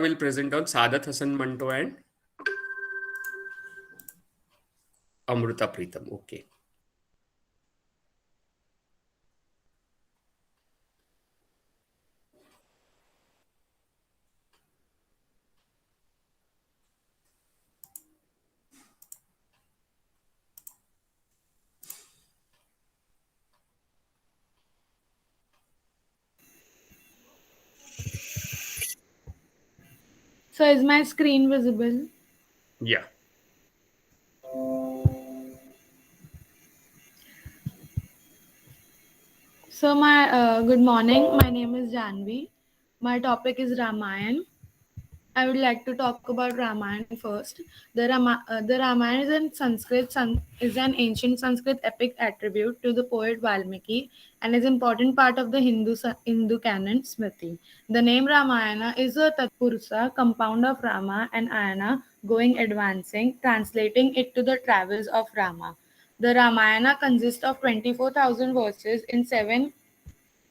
will present on Sadat Hassan Manto and Amruta Pritam. Okay. So is my screen visible? Yeah. So my good morning. My name is Janvi. My topic is Ramayan. I would like to talk about Ramayan first. The Ramayana is in is an ancient Sanskrit epic attribute to the poet Valmiki and is important part of the Hindu canon Smriti. The name Ramayana is a Tatpurusha compound of Rama and Ayana going advancing, translating it to the travels of Rama. The Ramayana consists of 24,000 verses in seven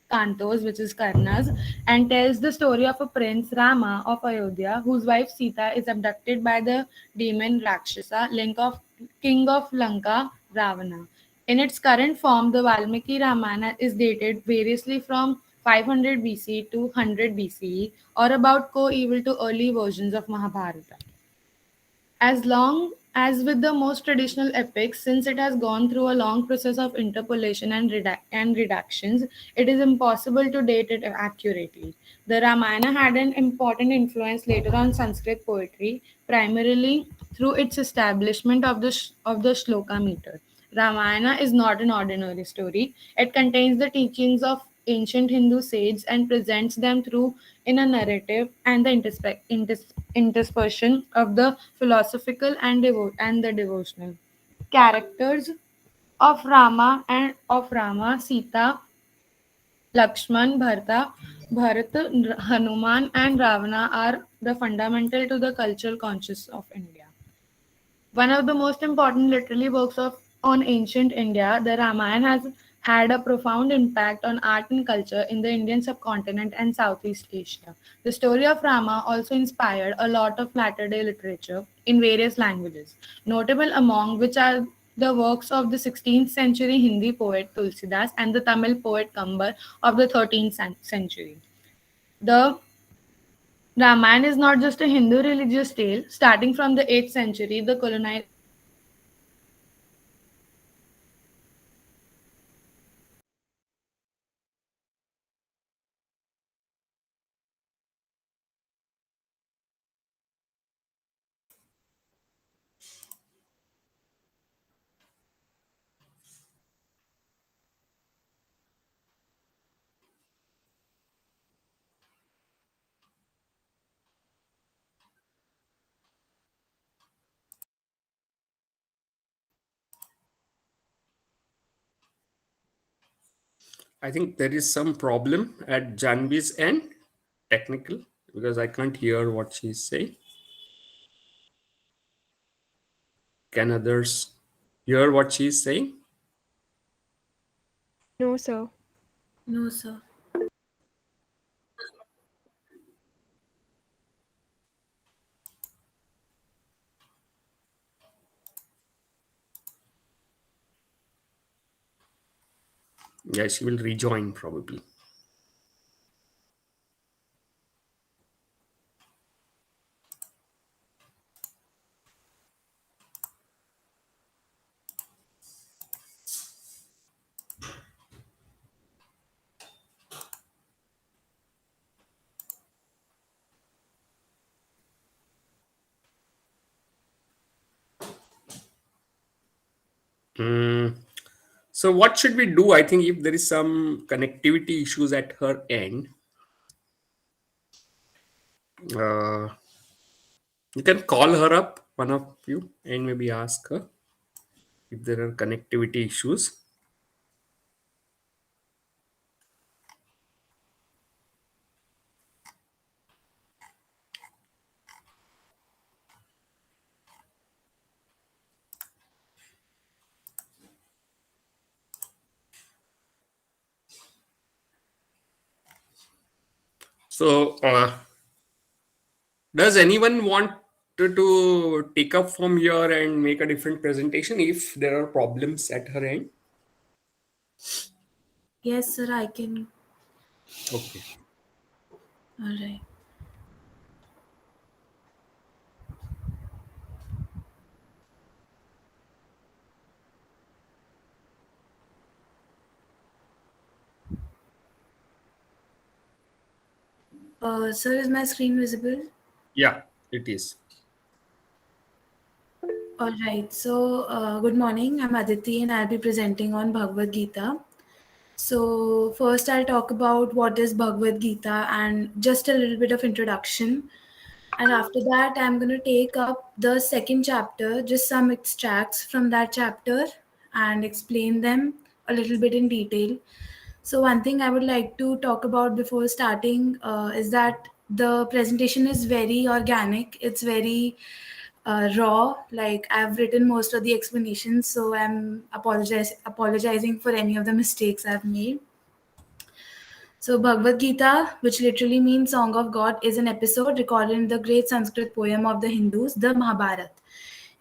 cantos, which is Karnas, and tells the story of a prince Rama of Ayodhya, whose wife Sita is abducted by the demon Rakshasa, king of Lanka, Ravana. In its current form, the Valmiki Ramayana is dated variously from 500 BC to 100 BCE, or about co-equal to early versions of Mahabharata. As long as with the most traditional epics, since it has gone through a long process of interpolation and reductions, it is impossible to date it accurately. The Ramayana had an important influence later on Sanskrit poetry, primarily through its establishment of the shloka meter. Ramayana is not an ordinary story. It contains the teachings of ancient Hindu sages and presents them through in a narrative and the interspersion of the philosophical and the devotional. Characters of Rama, Sita, Lakshman, Bharat, Hanuman, and Ravana are the fundamental to the cultural conscious of India. One of the most important literary works on ancient India, the Ramayana has had a profound impact on art and culture in the Indian subcontinent and Southeast Asia. The story of Rama also inspired a lot of latter day literature in various languages, notable among which are the works of the 16th century Hindi poet Tulsidas and the Tamil poet Kambar of the 13th century. The Ramayana is not just a Hindu religious tale. Starting from the 8th century, the colonization of India began with the introduction of Christianity into India. The Ramayana is I think there is some problem at Janvi's end, technical, because I can't hear what she's saying. Can others hear what she's saying? No, sir. No, sir. Yeah, she will rejoin probably. Mm, so what should we do? I think if there is some connectivity issues at her end, uh, you can call her up, one of you, and maybe ask her if there are connectivity issues. So Does anyone want to take up from here and make a different presentation if there are problems at her end? Yes, sir, I can. Okay. All right. Sir, is my screen visible? Yeah, it is. All right. So, good morning. I'm Aditi, and I'll be presenting on Bhagavad Gita. So, first, I'll talk about what is Bhagavad Gita and just a little bit of introduction. And after that, I'm going to take up the second chapter, just some extracts from that chapter, and explain them a little bit in detail. So, one thing I would like to talk about before starting is that the presentation is very organic. It's very raw. Like I've written most of the explanations, so I'm apologizing for any of the mistakes I've made. So, Bhagavad Gita, which literally means Song of God, is an episode recorded in the great Sanskrit poem of the Hindus, the Mahabharata.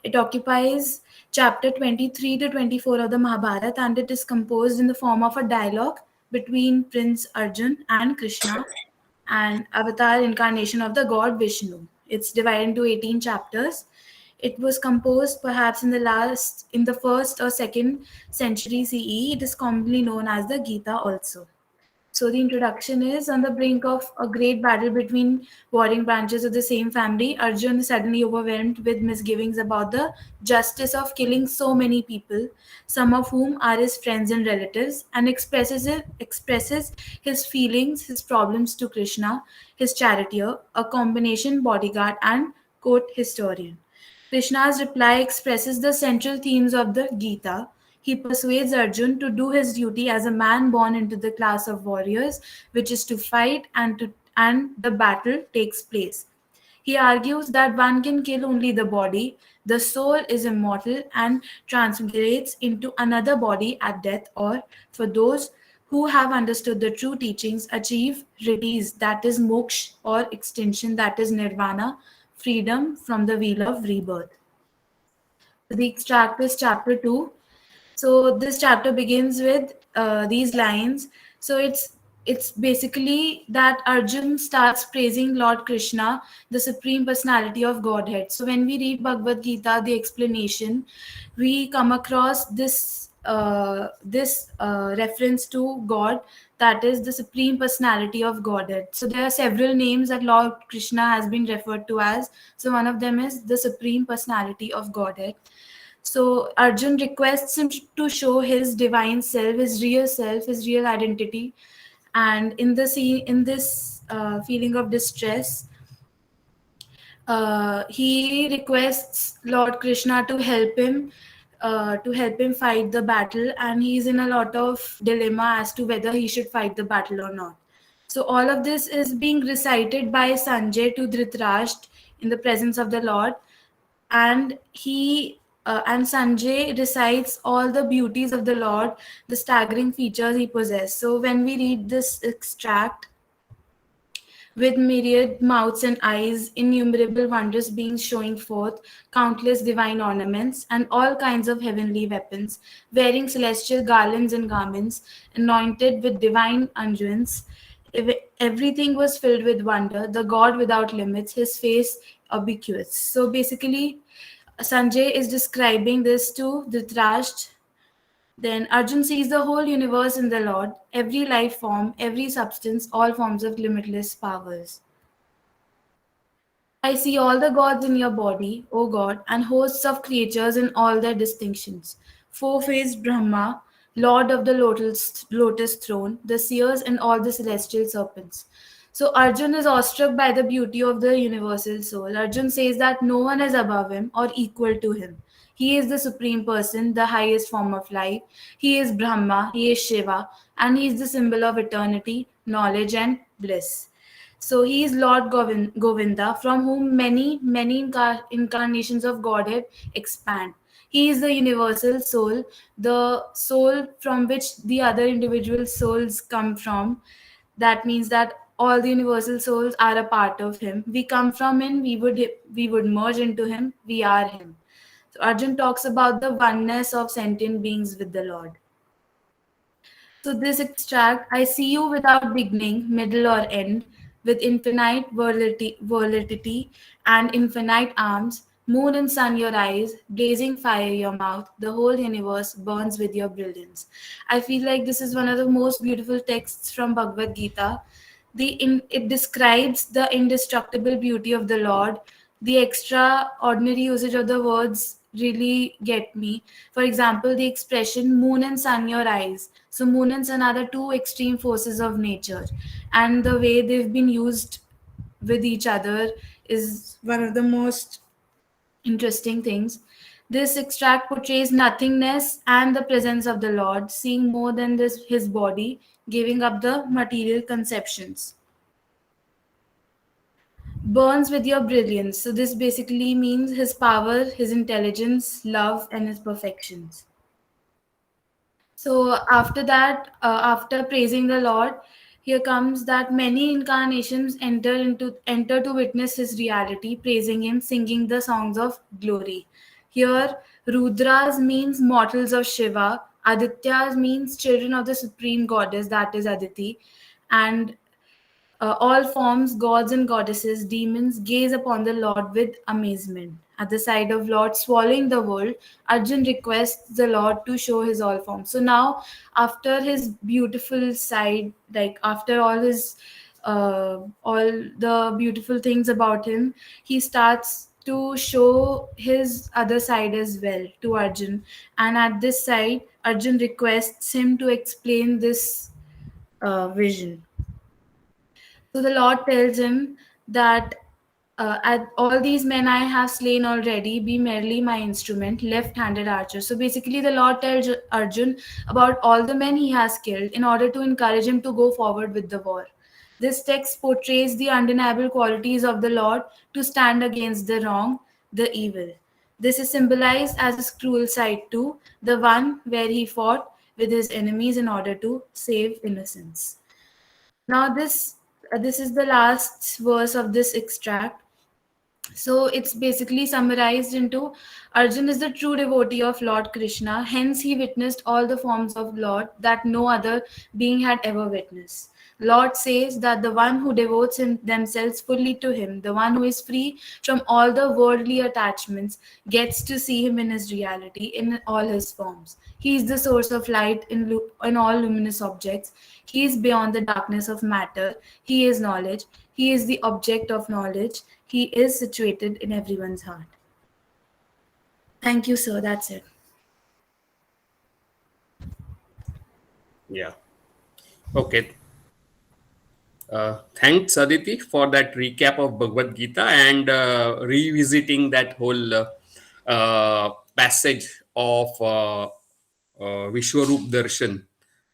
It occupies chapter 23 to 24 of the Mahabharata, and it is composed in the form of a dialogue between Prince Arjun and Krishna, an avatar incarnation of the god Vishnu. It's divided into 18 chapters. It was composed perhaps in the first or second century CE. It is commonly known as the Gita also. So the introduction is on the brink of a great battle between warring branches of the same family. Arjun is suddenly overwhelmed with misgivings about the justice of killing so many people, some of whom are his friends and relatives, and expresses his feelings, his problems to Krishna, his charioteer, a combination bodyguard and court historian. Krishna's reply expresses the central themes of the Gita. He persuades Arjun to do his duty as a man born into the class of warriors, which is to fight and the battle takes place. He argues that one can kill only the body, the soul is immortal and transmigrates into another body at death, or for those who have understood the true teachings, achieve release, that is moksha, or extinction, that is nirvana, freedom from the wheel of rebirth. The extract is chapter 2. So this chapter begins with these lines. So it's basically that Arjun starts praising Lord Krishna, the supreme personality of Godhead. So when we read Bhagavad Gita, the explanation, we come across this reference to God, that is the supreme personality of Godhead. So there are several names that Lord Krishna has been referred to as. So one of them is the supreme personality of Godhead. So Arjun requests him to show his divine self, his real identity, and in this feeling of distress, he requests Lord Krishna to help him fight the battle, and he's in a lot of dilemma as to whether he should fight the battle or not. So all of this is being recited by Sanjay to Dhritarashtra in the presence of the Lord, and Sanjay recites all the beauties of the Lord, the staggering features he possesses. So when we read this extract, with myriad mouths and eyes, innumerable wondrous beings showing forth, countless divine ornaments, and all kinds of heavenly weapons, wearing celestial garlands and garments, anointed with divine unguents. Everything was filled with wonder, the God without limits, his face ubiquitous. So basically, Sanjay is describing this to Dhritarashtra. Then Arjun sees the whole universe in the Lord, every life form, every substance, all forms of limitless powers. I see all the gods in your body, O God, and hosts of creatures in all their distinctions. Four-faced Brahma, Lord of the lotus throne, the seers and all the celestial serpents. So Arjun is awestruck by the beauty of the universal soul. Arjun says that no one is above him or equal to him. He is the supreme person, the highest form of life. He is Brahma, he is Shiva, and he is the symbol of eternity, knowledge, and bliss. So he is Lord Govinda, from whom many incarnations of Godhead expand. He is the universal soul, the soul from which the other individual souls come from. That means that all the universal souls are a part of him. We come from him, we would merge into him, we are him. So Arjun talks about the oneness of sentient beings with the Lord. So this extract, I see you without beginning, middle, or end, with infinite volatility and infinite arms, moon and sun your eyes, blazing fire your mouth, the whole universe burns with your brilliance. I feel like this is one of the most beautiful texts from Bhagavad Gita. It describes the indestructible beauty of the Lord. The extraordinary usage of the words really get me. For example, the expression moon and sun your eyes. So moon and sun are the two extreme forces of nature, and the way they've been used with each other is one of the most interesting things. This extract portrays nothingness and the presence of the Lord, seeing more than this his body, giving up the material conceptions. Burns with your brilliance. So this basically means his power, his intelligence, love, and his perfections. So after that, after praising the Lord, here comes that many incarnations enter to witness his reality, praising him, singing the songs of glory. Here, Rudras means mortals of Shiva, Adityas means children of the supreme goddess, that is Aditi, and all forms, gods and goddesses, demons gaze upon the Lord with amazement. At the sight of Lord swallowing the world, Arjun requests the Lord to show his all forms. So now, after his beautiful side, like after all the beautiful things about him, he starts to show his other side as well to Arjun. And at this side, Arjun requests him to explain this vision. So the Lord tells him that at all these men I have slain already, be merely my instrument, left handed archer. So basically, the Lord tells Arjun about all the men he has killed in order to encourage him to go forward with the war. This text portrays the undeniable qualities of the Lord to stand against the wrong, the evil. This is symbolized as his cruel side too, the one where he fought with his enemies in order to save innocence. Now this is the last verse of this extract. So it's basically summarized into Arjun is the true devotee of Lord Krishna, hence he witnessed all the forms of Lord that no other being had ever witnessed. Lord says that the one who devotes themselves fully to him, the one who is free from all the worldly attachments, gets to see him in his reality, in all his forms. He is the source of light in all luminous objects. He is beyond the darkness of matter. He is knowledge. He is the object of knowledge. He is situated in everyone's heart. Thank you, sir. That's it. Yeah. Okay. Thanks, Aditi, for that recap of Bhagavad Gita and revisiting that whole passage of Vishwarup Darshan,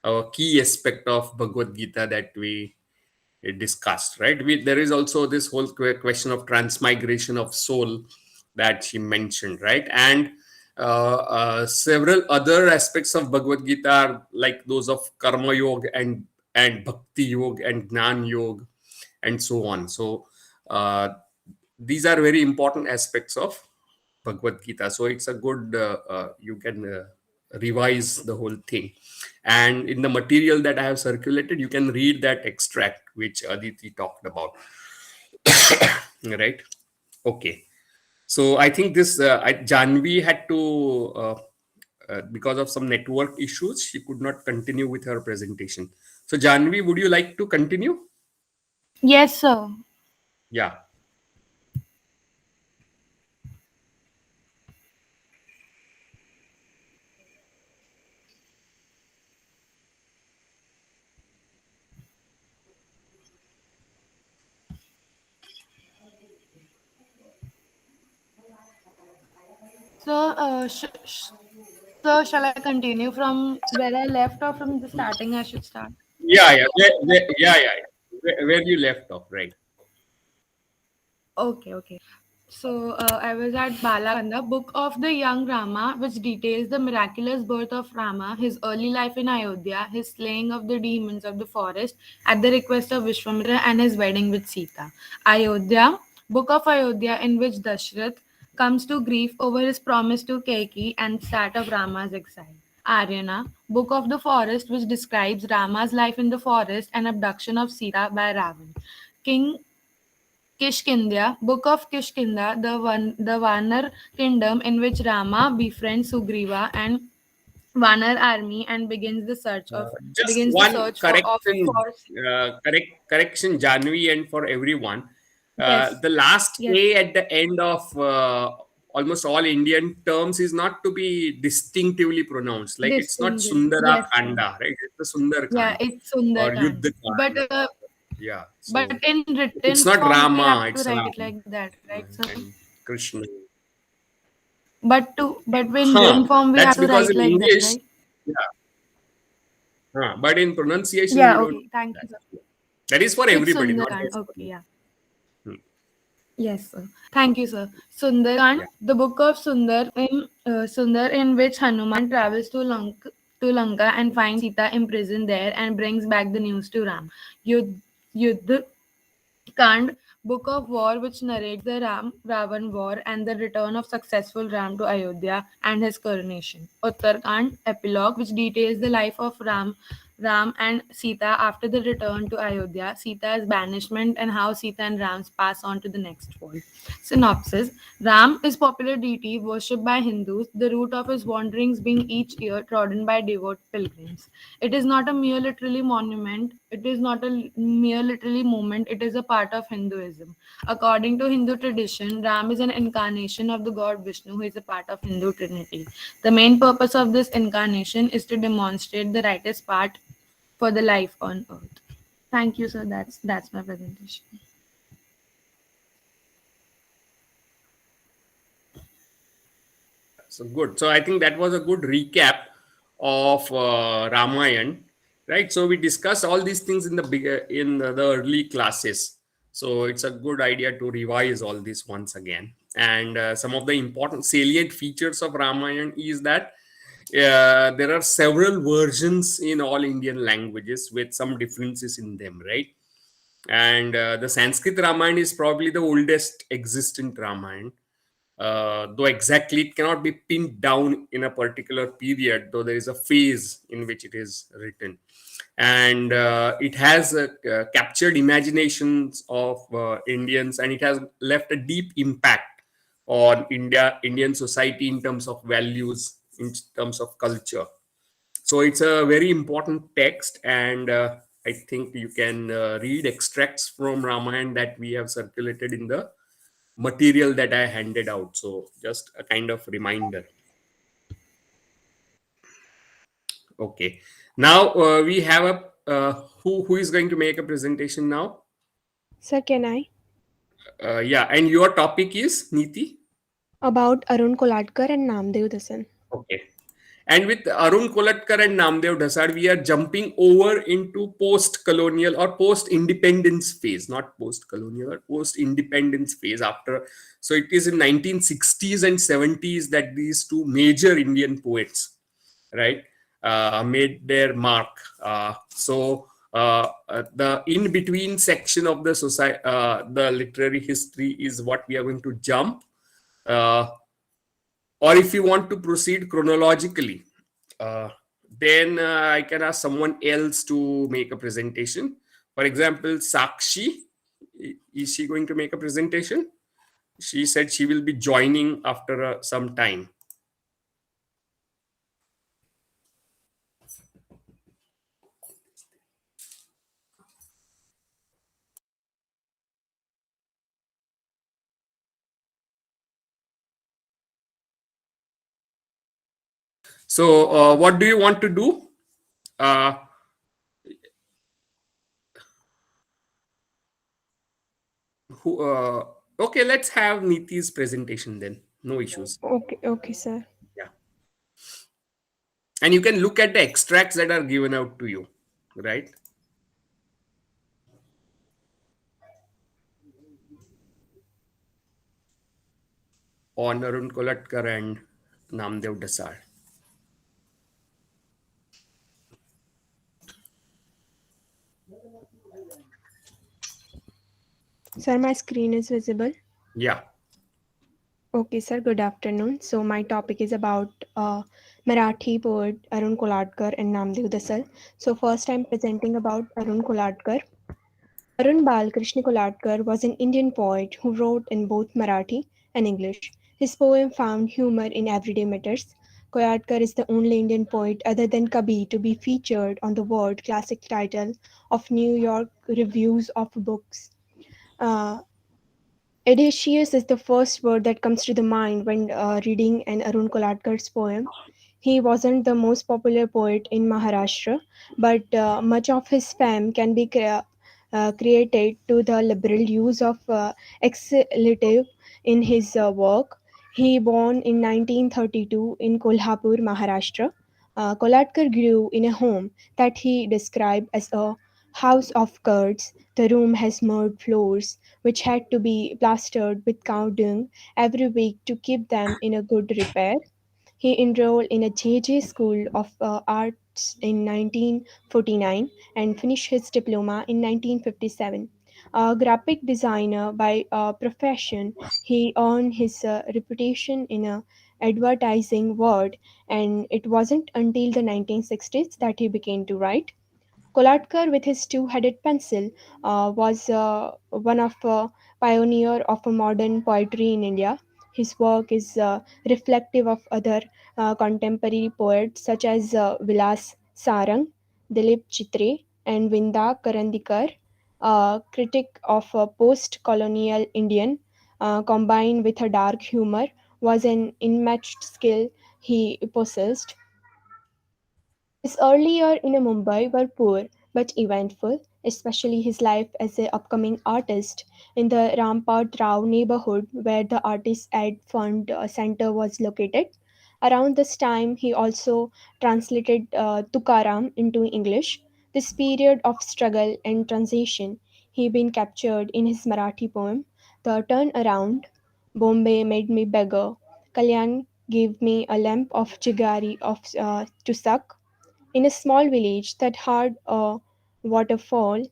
a key aspect of Bhagavad Gita that we discussed, right? There is also this whole question of transmigration of soul that she mentioned, right? And several other aspects of Bhagavad Gita are like those of Karma Yoga and Bhakti Yoga and Gnan Yoga and so on. So these are very important aspects of Bhagavad Gita. So it's a good, you can revise the whole thing. And in the material that I have circulated, you can read that extract which Aditi talked about. Right? Okay. So I think this, Janvi had to, because of some network issues, she could not continue with her presentation. So Janvi, would you like to continue? Yes, sir. Yeah. So, so shall I continue from where I left or from the starting I should start? Yeah. Yeah. Where you left off, right? Okay. So I was at Balakanda, Book of the Young Rama, which details the miraculous birth of Rama, his early life in Ayodhya, his slaying of the demons of the forest at the request of Vishwamitra, and his wedding with Sita. Ayodhya, Book of Ayodhya, in which Dashrath comes to grief over his promise to Kaikeyi and start of Rama's exile. Aryana, Book of the Forest, which describes Rama's life in the forest and abduction of Sita by Ravan. King Kishkinda, Book of Kishkinda, the Vanar kingdom in which Rama befriends Sugriva and Vanar army and Just begins the one search correction, for correction, Janvi, and for everyone. yes, The last yes, A at the end of almost all Indian terms is not to be distinctively pronounced. Like it's not distinguish, Sundara yes, sir. Kanda, right? It's the Sundar Yeah, Kand it's or Sundarkand. Yuddha Kand. Yeah. But So in it's written not form we have Rama, to it's write it Ram like that, right, sir? and Krishna. But in Huh. written form we That's have to because write in like that, English, right? yeah. But in pronunciation, we Yeah, don't okay. do Thank you, that. sir. That is for It's everybody, not Sundarkand. just for Okay, me. yeah. Hmm. Yes, sir. Thank you, sir. Sundarkand, Yeah. the book of Sundar, in which Hanuman travels to Lanka and finds Sita imprisoned there and brings back the news to Ram. Yudh, Yuddh Kand, Book of War, which narrates the Ravan war and the return of successful Ram to Ayodhya and his coronation. Uttarkand, Epilogue, which details the life of Ram and Sita after the return to Ayodhya, Sita's banishment, and how Sita and Ram pass on to the next world. Synopsis: Ram is popular deity worshipped by Hindus, the route of his wanderings being each year trodden by devout pilgrims. It is not a mere literary monument, it is not a mere literary movement, it is a part of Hinduism. According to Hindu tradition, Ram is an incarnation of the god Vishnu, who is a part of Hindu Trinity. The main purpose of this incarnation is to demonstrate the righteous path for the life on earth. Thank you, sir. That's my presentation. So good. So I think that was a good recap of Ramayan, right? So we discussed all these things in the early classes. So it's a good idea to revise all this once again. And some of the important salient features of Ramayan is that there are several versions in all Indian languages with some differences in them, right? And the Sanskrit Ramayana is probably the oldest existent Ramayana, though exactly it cannot be pinned down in a particular period, though there is a phase in which it is written. And it has captured imaginations of Indians, and it has left a deep impact on Indian society in terms of values, in terms of culture. So it's a very important text, and I think you can read extracts from Ramayana that we have circulated in the material that I handed out. So just a kind of reminder. Okay. Now we have a who is going to make a presentation now? Sir, can I? Yeah, and your topic is Niti. About Arun Kolatkar and Namdev Dasan. Okay. And with Arun Kolatkar and Namdev Dhasad, we are jumping over into post-colonial or post-independence phase, not post-colonial or post-independence phase after. So it is in 1960s and 70s that these two major Indian poets, right, made their mark. The in-between section of the society, the literary history is what we are going to jump. Or if you want to proceed chronologically, uh, then I can ask someone else to make a presentation. For example, Sakshi, is she going to make a presentation? She said she will be joining after some time. So what do you want to do? Uh, okay, let's have Niti's presentation then. No issues. Okay, sir. Yeah. And you can look at the extracts that are given out to you, right? on Arun Kolatkar and Namdev Dasar. Sir, my screen is visible. Yeah. Okay, sir, good afternoon. So, my topic is about Marathi poet Arun Kolatkar and Namdev Dasal. So, first, I'm presenting about Arun Kolatkar. Arun Balkrishna Kolatkar was an Indian poet who wrote in both Marathi and English. His poem found humor in everyday matters. Kolatkar is the only Indian poet other than Kabir to be featured on the world classic title of New York Reviews of Books. Uh, Audacious is the first word that comes to the mind when reading an Arun Kolatkar's poem. He wasn't the most popular poet in Maharashtra, but much of his fame can be created to the liberal use of expletive in his work. He born in 1932 in Kolhapur, Maharashtra. Kolatkar grew in a home that he described as a house of cards. The room has mud floors, which had to be plastered with cow dung every week to keep them in a good repair. He enrolled in a JJ School of Arts in 1949 and finished his diploma in 1957. A graphic designer by profession, he earned his reputation in a advertising world, and it wasn't until the 1960s that he began to write. Kolatkar, with his two-headed pencil, was one of pioneer of modern poetry in India. His work is reflective of other contemporary poets such as Vilas Sarang, Dilip Chitre, and Vinda Karandikar, a critic of post-colonial Indian, combined with a dark humor, was an unmatched skill he possessed. His early years in Mumbai were poor but eventful, especially his life as an upcoming artist in the Rampart Rao neighborhood where the Artist Ed Fund Center was located. Around this time, he also translated Tukaram into English. This period of struggle and transition he been captured in his Marathi poem, The Turn Around, Bombay Made Me Beggar, Kalyan gave me a lamp of jaggery to suck, in a small village that had a waterfall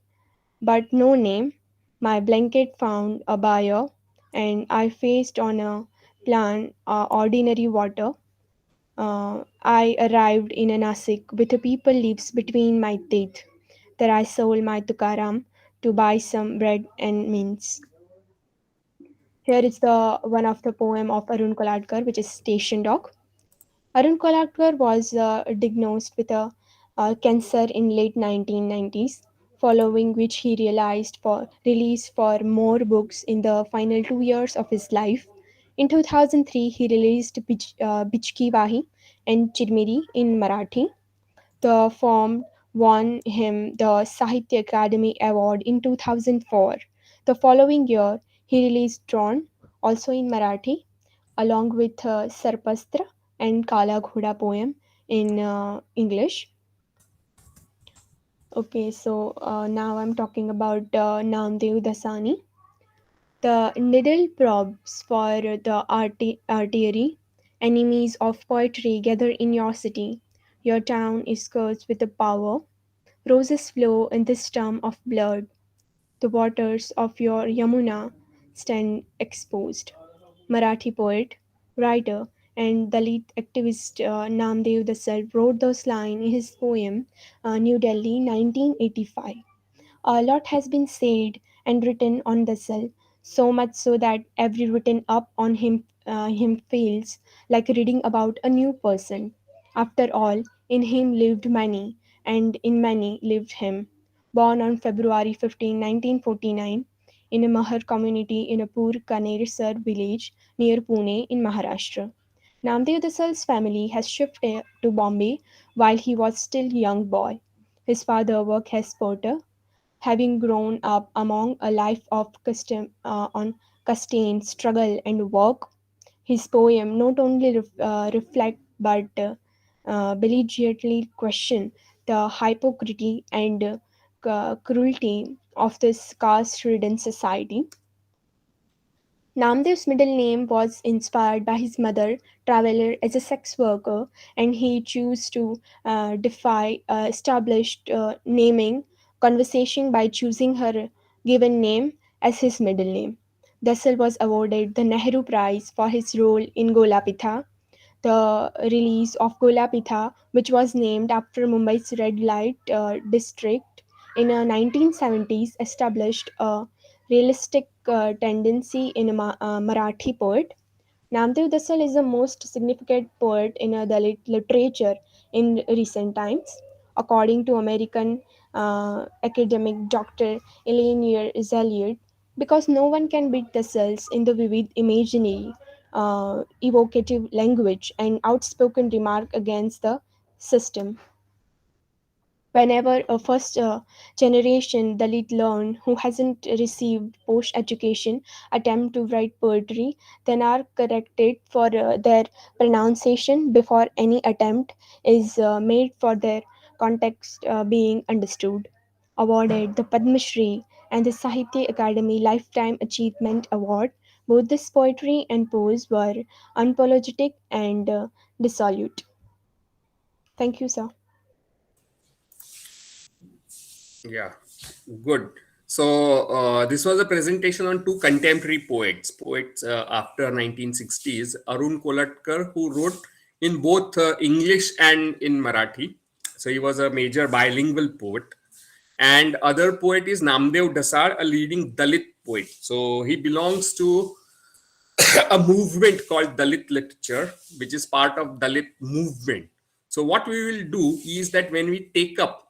but no name. My blanket found a buyer, and I faced on a plan ordinary water. I arrived in a Nasik with a people leaves between my teeth. There I sold my tukaram to buy some bread and mince. Here is the one of the poem of Arun Koladkar, which is Station Dog. Arun Kolhatkar was diagnosed with a cancer in late 1990s, following which he released for more books in the final 2 years of his life. In 2003, he released Bichki Vahi and Chirmiri in Marathi. The form won him the Sahitya Akademi Award in 2004. The following year, he released Drawn, also in Marathi, along with Sarpastra and Kala Ghoda poem in English. Okay, so now I'm talking about Namdev Dasani. The needle probes for the artery, enemies of poetry gather in your city. Your town is cursed with the power. Roses flow in this storm of blood. The waters of your Yamuna stand exposed. Marathi poet, writer, and Dalit activist Namdev Dasal wrote those lines in his poem New Delhi 1985. A lot has been said and written on Dasal, so much so that every written up on him feels like reading about a new person. After all, in him lived many, and in many lived him. Born on February 15, 1949, in a Mahar community in a poor Kanersar village near Pune in Maharashtra. Namdev Dasal's family has shifted to Bombay while he was still a young boy. His father worked as porter, having grown up among a life of custom on custom, struggle, and work. His poem not only reflect but belligerently question the hypocrisy and cruelty of this caste-ridden society. Namdev's middle name was inspired by his mother, Traveler, as a sex worker, and he chose to defy established naming conversation by choosing her given name as his middle name. Dassel was awarded the Nehru Prize for his role in Golapitha, the release of Golapitha, which was named after Mumbai's red light district in the 1970s, established a realistic tendency in Marathi poet. Namdev Dassal is the most significant poet in Dalit literature in recent times. According to American academic Dr. Eleanor Zeliot, because no one can beat Dassal's in the vivid imaginary, evocative language and outspoken remark against the system. Whenever a first generation Dalit learn who hasn't received post education attempt to write poetry, then are corrected for their pronunciation before any attempt is made for their context being understood. Awarded the Padma Shri and the Sahitya Academy Lifetime Achievement Award, both this poetry and prose were unapologetic and dissolute. Thank you, sir. Yeah, good. So this was a presentation on two contemporary poets after 1960s, Arun Kolatkar, who wrote in both English and in Marathi. So he was a major bilingual poet. And other poet is Namdev Dasar, a leading Dalit poet. So he belongs to a movement called Dalit literature, which is part of Dalit movement. So what we will do is that when we take up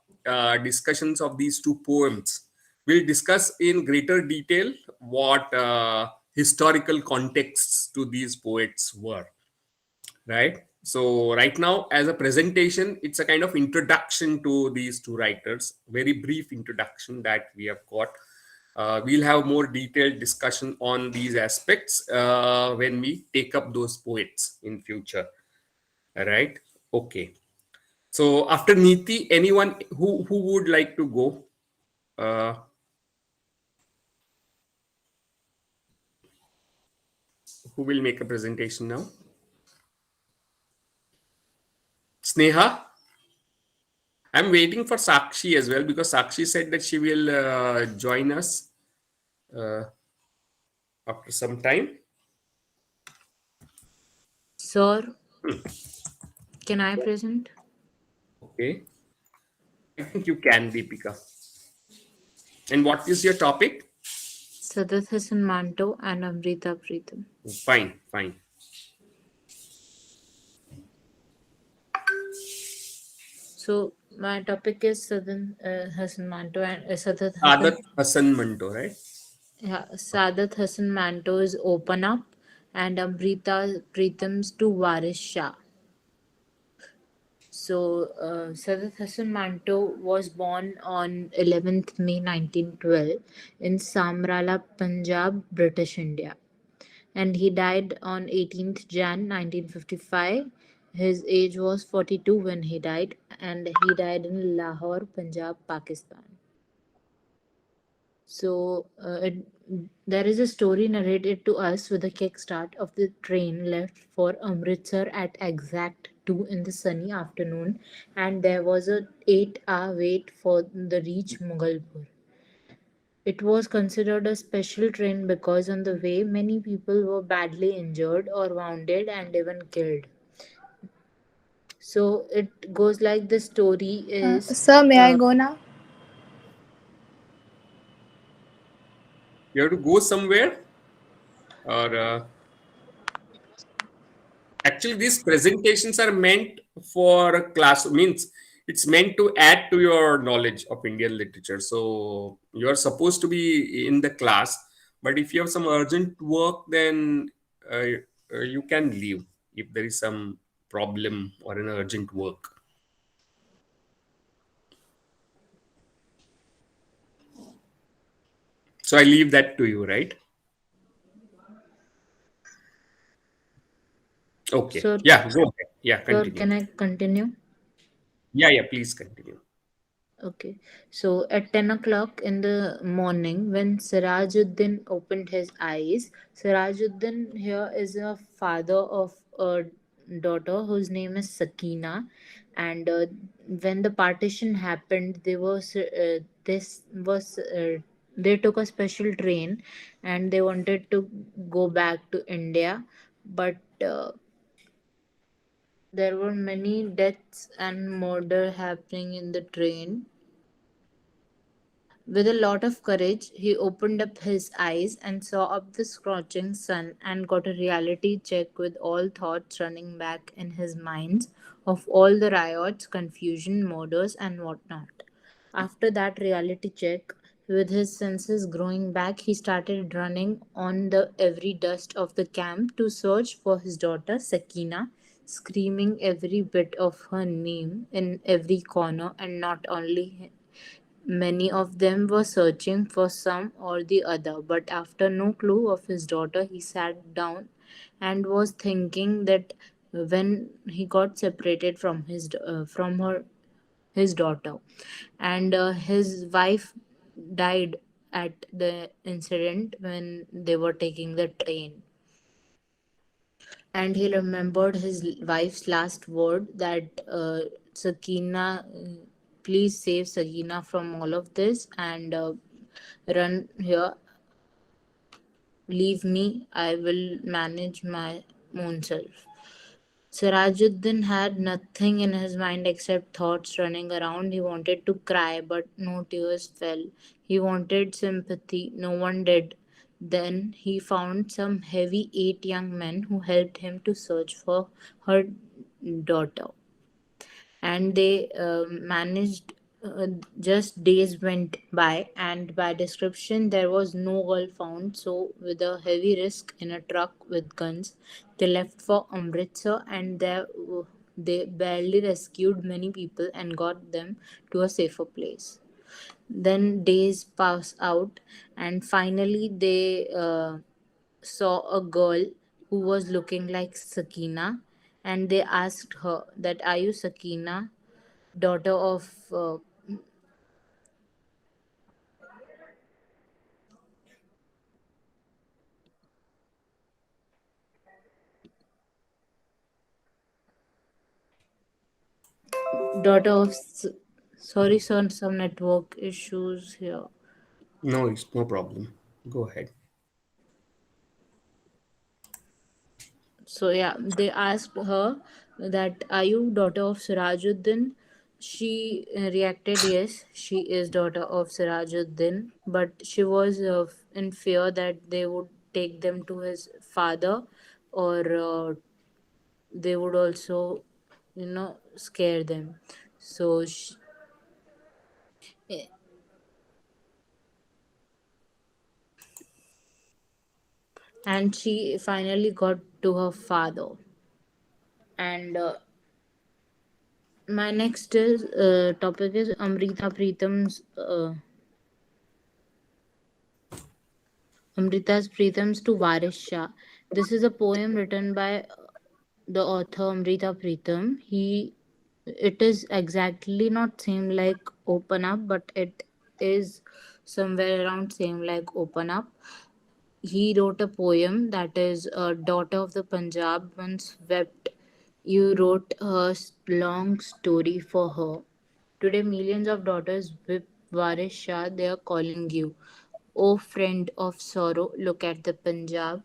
discussions of these two poems, we'll discuss in greater detail what historical contexts to these poets were, right? So right now, as a presentation, it's a kind of introduction to these two writers, very brief introduction that we have got. We'll have more detailed discussion on these aspects when we take up those poets in future. All right. Okay. So after Niti, anyone who would like to go? Who will make a presentation now? Sneha? I'm waiting for Sakshi as well because Sakshi said that she will join us after some time. Sir, can I present? Okay. I think you can, Deepika. And what is your topic? Sadat Hassan Manto and Amrita Preetham. Fine, fine. So my topic is Sadat Hassan Manto and Sadat Hassan Manto, right? Yeah, Sadat Hassan Manto's Open Up and Amrita Preetham's To Waris Shah. So, Sadat Hassan Manto was born on 11th May 1912 in Samrala, Punjab, British India. And he died on 18th Jan 1955. His age was 42 when he died, and he died in Lahore, Punjab, Pakistan. So, there is a story narrated to us with the kickstart of the train left for Amritsar at exact 2 in the sunny afternoon, and there was a 8-hour wait for the reach Mughalpur. It was considered a special train because on the way many people were badly injured or wounded and even killed. So it goes like the story is. Sir, may I go now? You have to go somewhere? Or actually, these presentations are meant for a class, means it's meant to add to your knowledge of Indian literature. So you're supposed to be in the class, but if you have some urgent work, then you can leave if there is some problem or an urgent work. So I leave that to you, right? Okay. Sir, Yeah, go ahead. Yeah, sir, continue. can I continue? Yeah, please continue. Okay, so at 10 o'clock in the morning, when Sirajuddin opened his eyes, Sirajuddin here is a father of a daughter whose name is Sakina, and when the partition happened, they took a special train, and they wanted to go back to India, but there were many deaths and murder happening in the train. With a lot of courage, he opened up his eyes and saw up the scorching sun and got a reality check with all thoughts running back in his mind of all the riots, confusion, murders, and whatnot. After that reality check, with his senses growing back, he started running on the every dust of the camp to search for his daughter Sakina, screaming every bit of her name in every corner, and not only many of them were searching for some or the other, but after no clue of his daughter, he sat down and was thinking that when he got separated from his daughter, and his wife died at the incident when they were taking the train, and he remembered his wife's last word that Sakina, please save Sakina from all of this and run here, leave me, I will manage my own self. Sirajuddin had nothing in his mind except thoughts running around. He wanted to cry, but no tears fell. He wanted sympathy, no one did. Then he found some heavy 8 young men who helped him to search for her daughter, and they managed. Just days went by, and by description, there was no girl found. So, with a heavy risk in a truck with guns, they left for Amritsar, and there they barely rescued many people and got them to a safer place. Then days pass out, and finally they saw a girl who was looking like Sakina, and they asked her that, "Are you Sakina, daughter of daughter of?" Sorry, sir, some network issues here. No, it's no problem. Go ahead. So yeah, they asked her that, "Are you daughter of Sirajuddin?" She reacted, "Yes, she is daughter of Sirajuddin," but she was in fear that they would take them to his father, or they would also, scare them. So and she finally got to her father. And my next topic is Amrita's Pritam's to Varis Shah. This is a poem written by the author Amrita Pritam. It is exactly not same like Open Up, but it is somewhere around same like Open Up. He wrote a poem that is, a daughter of the Punjab once wept. You wrote a long story for her. Today, millions of daughters with Varis Shah, they are calling you. O friend of sorrow, look at the Punjab.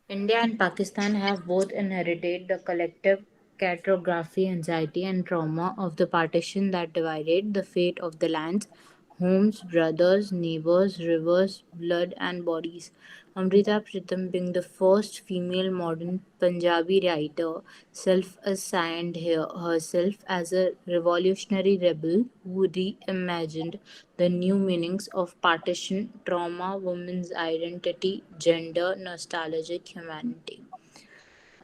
India and Pakistan have both inherited the collective catastrophe, anxiety, and trauma of the partition that divided the fate of the lands, homes, brothers, neighbors, rivers, blood, and bodies. Amrita Pritam, being the first female modern Punjabi writer, self assigned herself as a revolutionary rebel who reimagined the new meanings of partition, trauma, women's identity, gender, nostalgic humanity.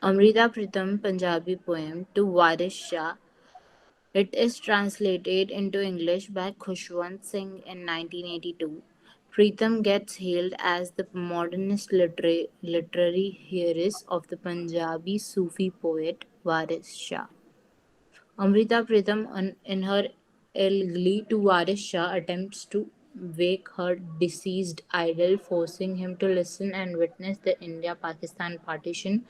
Amrita Pritam Punjabi poem to Waris Shah. It is translated into English by Khushwant Singh in 1982. Pritam gets hailed as the modernist literary heiress of the Punjabi Sufi poet Waris Shah. Amrita Pritam, in her elegy to Waris Shah, attempts to wake her deceased idol, forcing him to listen and witness the India Pakistan partition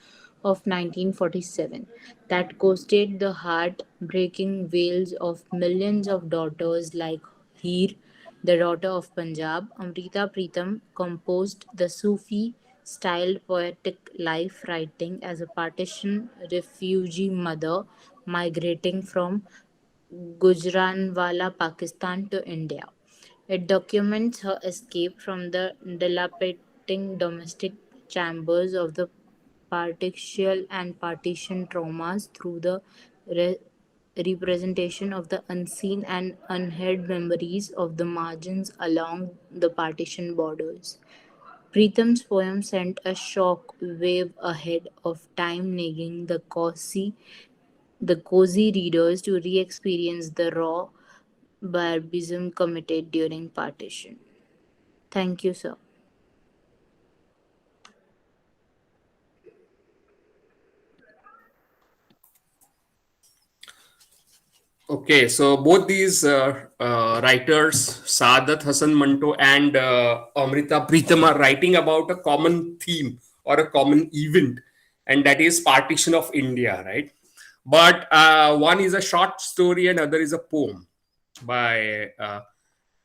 of 1947 that costed the heart breaking wails of millions of daughters like Heer, the daughter of Punjab. Amrita Pritam composed the Sufi styled poetic life writing as a partition refugee mother migrating from Gujranwala, Pakistan to India. It documents her escape from the dilapidating domestic chambers of the partial and partition traumas through the re- representation of the unseen and unheard memories of the margins along the partition borders. Pritam's poem sent a shock wave ahead of time, nagging the cozy readers to re-experience the raw barbarism committed during partition. Thank you, sir. Okay, so both these writers, Saadat Hasan Manto and Amrita Pritam, are writing about a common theme or a common event, and that is partition of India, right? But one is a short story and other is a poem by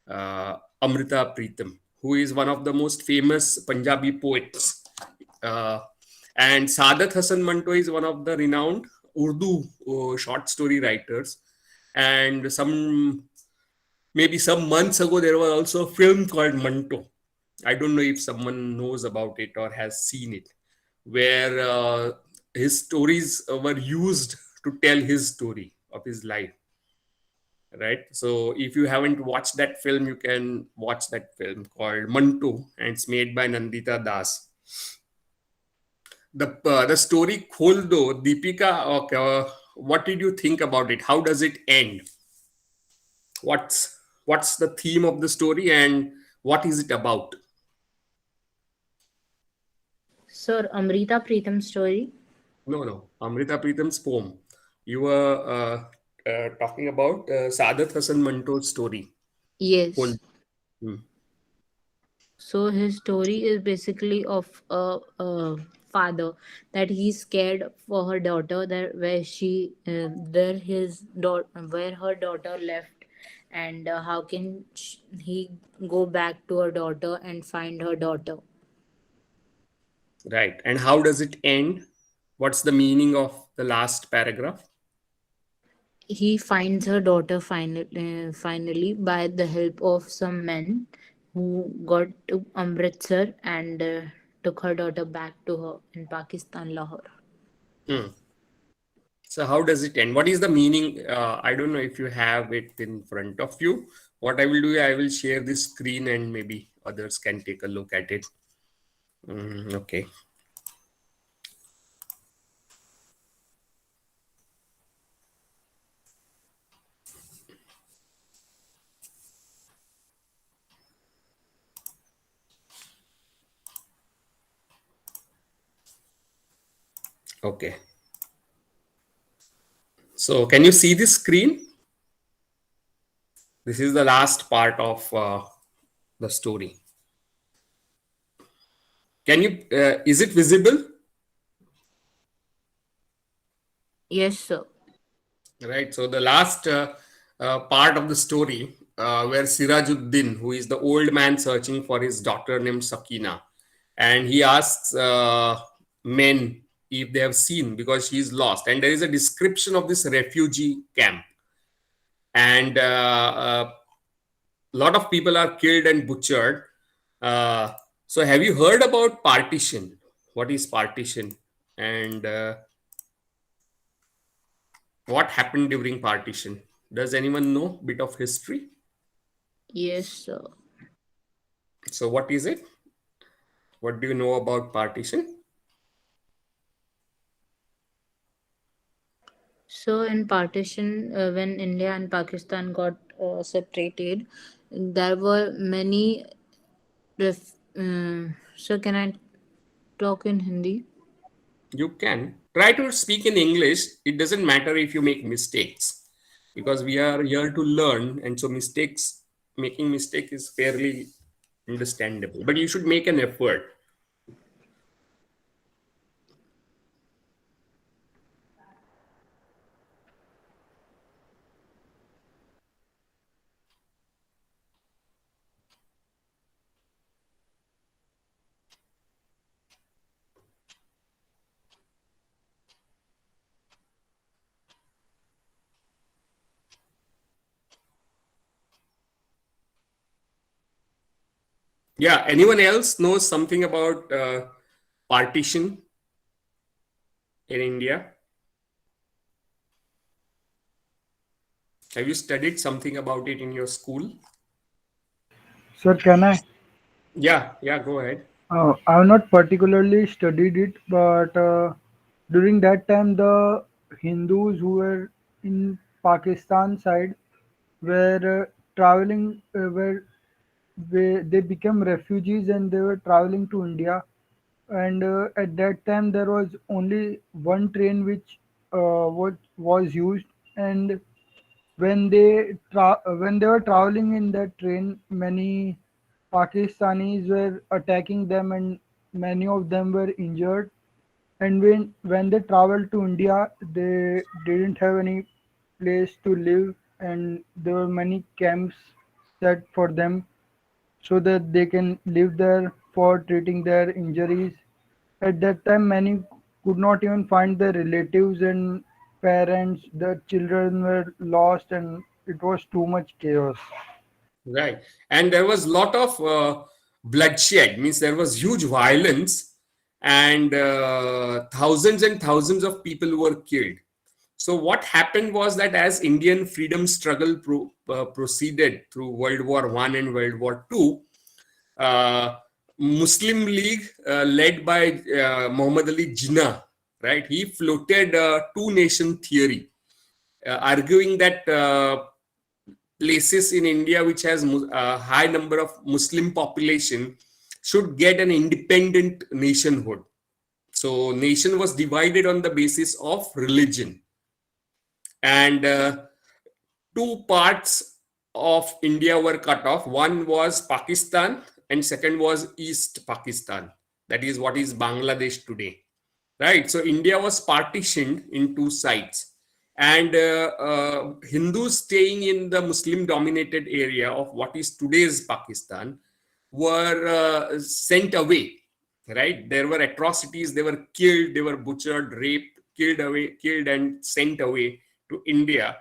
Amrita Pritam, who is one of the most famous Punjabi poets. Uh, and Saadat Hasan Manto is one of the renowned Urdu short story writers. And maybe some months ago, there was also a film called Manto. I don't know if someone knows about it or has seen it, where his stories were used to tell his story of his life, right? So if you haven't watched that film, you can watch that film called Manto, and it's made by Nandita Das. The story Kholdo, Deepika, okay, what did you think about it? How does it end? What's the theme of the story and what is it about? Sir, Amrita Pritam's story? No, Amrita Pritam's poem. You were talking about Saadat Hasan Manto's story. Yes. Kholdo. Hmm. So his story is basically of a father that he's scared for her daughter, that where her daughter left, and how can he go back to her daughter and find her daughter. Right. And how does it end? What's the meaning of the last paragraph? He finds her daughter finally by the help of some men who got to Amritsar and took her daughter back to her in Pakistan, Lahore. Hmm. So how does it end? What is the meaning? I don't know if you have it in front of you. What I will do, I will share this screen and maybe others can take a look at it. Okay. Okay. So can you see this screen? This is the last part of the story. Can you, is it visible? Yes, sir. Right. So the last part of the story, where Sirajuddin, who is the old man searching for his daughter named Sakina, and he asks men if they have seen because she is lost, and there is a description of this refugee camp, and a lot of people are killed and butchered. Uh, so, have you heard about partition? What is partition? And what happened during partition? Does anyone know bit of history? Yes, sir. So what is it? What do you know about partition? So in partition, when India and Pakistan got separated, there were many. So can I talk in Hindi? You can try to speak in English. It doesn't matter if you make mistakes, because we are here to learn, and so making mistake is fairly understandable. But you should make an effort. Yeah. Anyone else knows something about partition in India? Have you studied something about it in your school? Sir, can I? Yeah. Yeah. Go ahead. I have not particularly studied it, but during that time, the Hindus who were in Pakistan side were traveling, they became refugees and they were traveling to India. And at that time, there was only one train which was used, and when they were traveling in that train, many Pakistanis were attacking them, and many of them were injured. And when they traveled to India, they didn't have any place to live, and there were many camps set for them so that they can live there for treating their injuries. At that time, many could not even find their relatives and parents. The children were lost, and it was too much chaos. Right. And there was a lot of bloodshed, means there was huge violence, and and thousands of people were killed. So what happened was that as Indian freedom struggle proceeded through World War I and World War II, uh, Muslim League, led by Muhammad Ali Jinnah, right? He floated a two-nation theory, arguing that places in India which has a high number of Muslim population should get an independent nationhood. So nation was divided on the basis of religion, and two parts of India were cut off. One was Pakistan, and second was East Pakistan. That is what is Bangladesh today, right? So India was partitioned in two sides, and Hindus staying in the Muslim dominated area of what is today's Pakistan were sent away, right? There were atrocities. They were killed, they were butchered, raped, killed and sent away to India.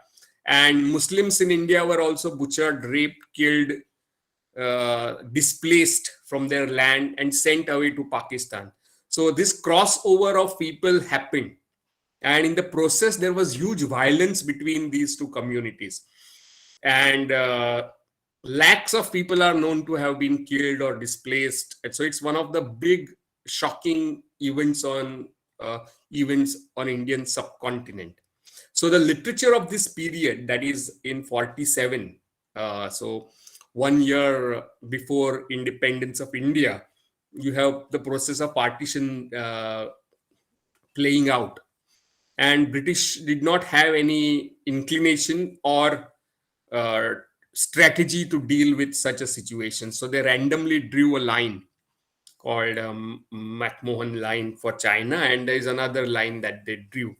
And Muslims in India were also butchered, raped, killed, displaced from their land and sent away to Pakistan. So this crossover of people happened, and in the process there was huge violence between these two communities, and lakhs of people are known to have been killed or displaced. And so it's one of the big shocking events on Indian subcontinent. So the literature of this period, that is in 47, so 1 year before independence of India, you have the process of partition playing out, and British did not have any inclination or uh, strategy to deal with such a situation. So they randomly drew a line called McMahon line for China, and there is another line that they drew,